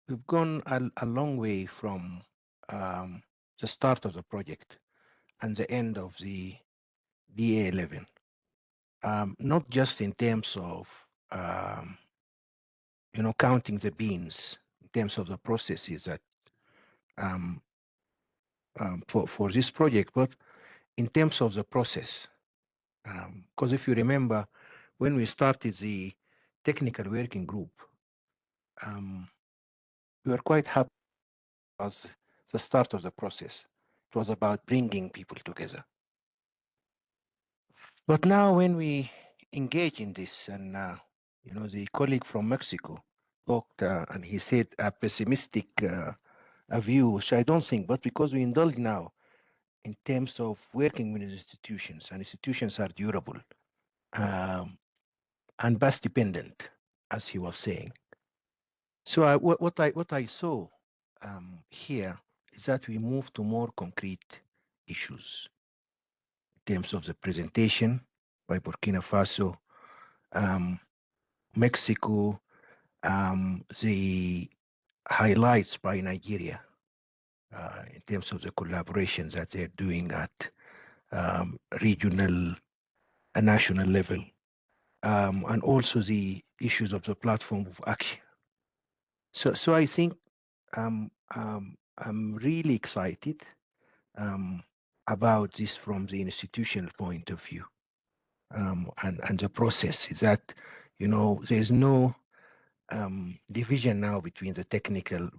we've gone a long way from the start of the project and the end of the DA11. Not just in terms of counting the beans, in terms of the processes that for this project, but in terms of the process. Because if you remember, when we started the technical working group, we were quite happy as the start of the process. It was about bringing people together. But now when we engage in this, and the colleague from Mexico talked, and he said a pessimistic view, which I don't think, but because we indulge now in terms of working with institutions, and institutions are durable and bus dependent, as he was saying. So what I saw here is that we move to more concrete issues in terms of the presentation by Burkina Faso, Mexico, the highlights by Nigeria in terms of the collaborations that they're doing at regional and national level, and also the issues of the platform of action. So I think I'm really excited about this from the institutional point of view, and the process is that, you know, there's no division now between the technical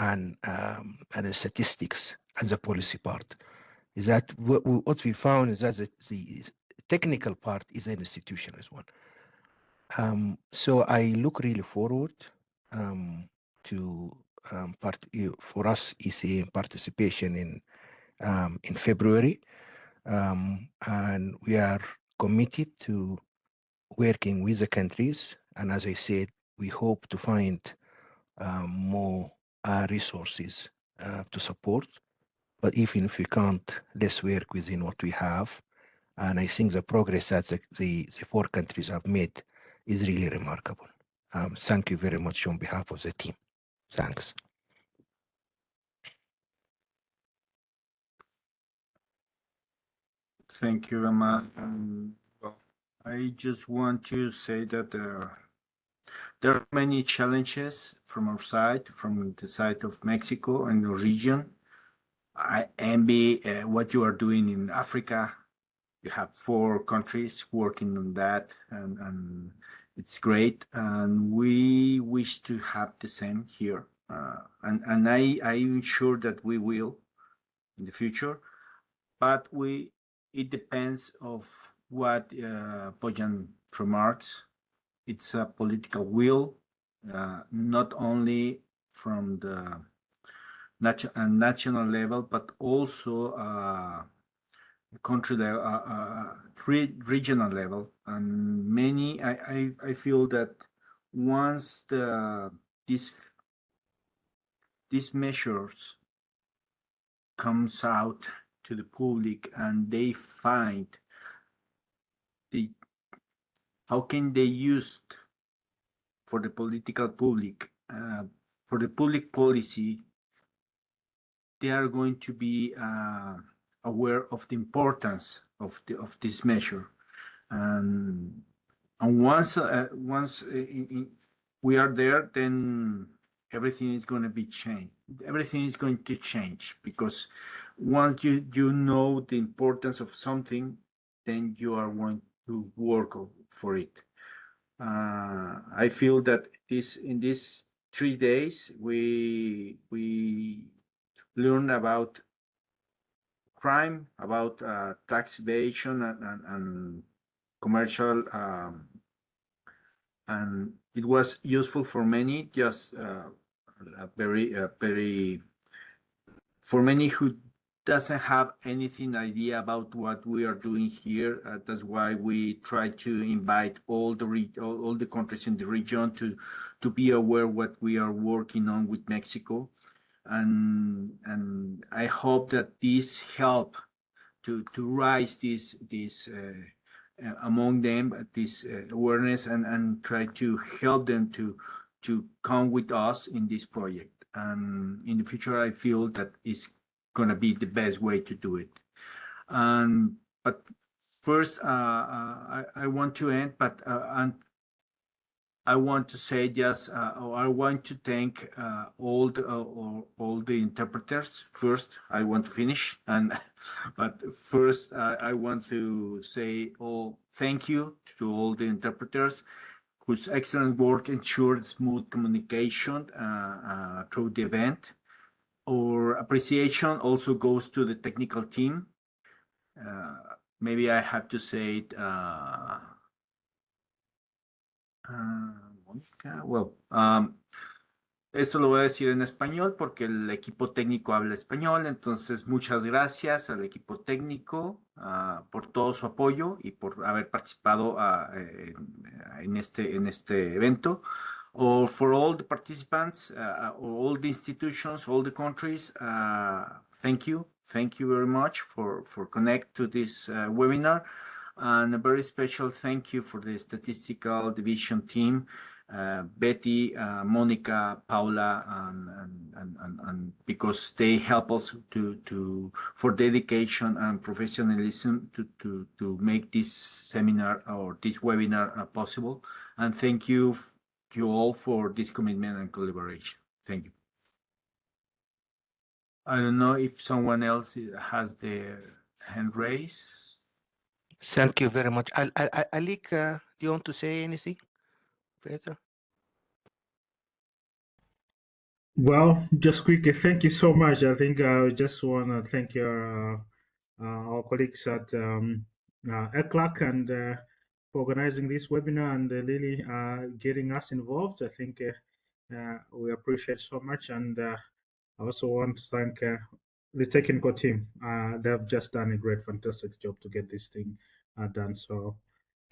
and the statistics and the policy part. Is that what we found is that the technical part is an institutional one. So I look really forward to for us ECA participation in February, and we are committed to working with the countries. And as I said, we hope to find more resources to support. But even if we can't, let's work within what we have. And I think the progress that the four countries have made is really remarkable. Thank you very much on behalf of the team. Thanks. Thank you, Emma. Well, I just want to say that there are many challenges from our side, from the side of Mexico and the region. I envy what you are doing in Africa. You have 4 countries working on that, and it's great. And we wish to have the same here. And I'm sure that we will in the future. But it depends of what Bojan remarks. It's a political will, not only from the national level, but also country level, regional level. And many, I feel that once these measures comes out to the public and they find how can they use it for the political public, for the public policy, they are going to be aware of the importance of this measure. And once we are there, then everything is going to be changed. Everything is going to change, because once you know the importance of something, then you are going to work for it. I feel that in these 3 days we learn about crime, about tax evasion and commercial, and it was useful for many. Just very for many who doesn't have anything idea about what we are doing here. That's why we try to invite all the countries in the region to be aware what we are working on with Mexico, and I hope that this help to raise this among them, this awareness, and try to help them to come with us in this project. And in the future, I feel that it's going to be the best way to do it. But first, I want to end, but and I want to say just, I want to thank all the interpreters. First, I want to finish, but first, I want to say thank you to all the interpreters whose excellent work ensured smooth communication through the event. Our appreciation also goes to the technical team. Maybe I have to say it. Well, esto lo voy a decir en español porque el equipo técnico habla español. Entonces, muchas gracias al equipo técnico por todo su apoyo y por haber participado en este evento. or for all the participants, or all the institutions, all the countries, thank you. Thank you very much for connect to this webinar. And a very special thank you for the statistical division team, Betty, Monica, Paula, and because they help us for dedication and professionalism to make this seminar or this webinar possible. And thank you all for this commitment and collaboration. Thank you. I don't know if someone else has their hand raised. Thank you very much. Alik, do you want to say anything further? Well, just quickly, thank you so much. I think I just want to thank our colleagues at ECLAC and for organizing this webinar and really getting us involved. I think we appreciate so much, and I also want to thank the technical team. They've just done a great, fantastic job to get this thing done. So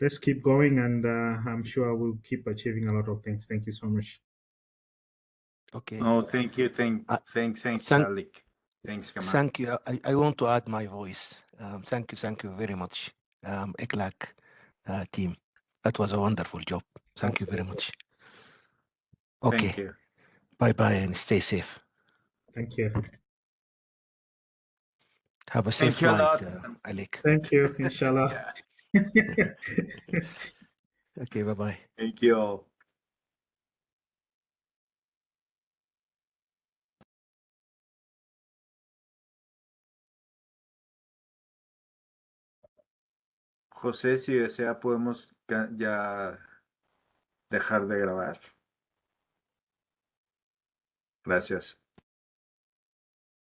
let's keep going, and I'm sure we'll keep achieving a lot of things. Thank you so much. Okay. Oh, thank you. Thanks, Alik. Thanks, Kamal. Thank you. I want to add my voice. Thank you very much, ECLAC team. That was a wonderful job. Thank you very much. Okay. Thank you. Bye-bye and stay safe. Thank you. Have a safe Thank you a flight, lot. Alik. Thank you, inshallah. Okay, bye-bye. Thank you all. José, si desea, podemos ya dejar de grabar. Gracias.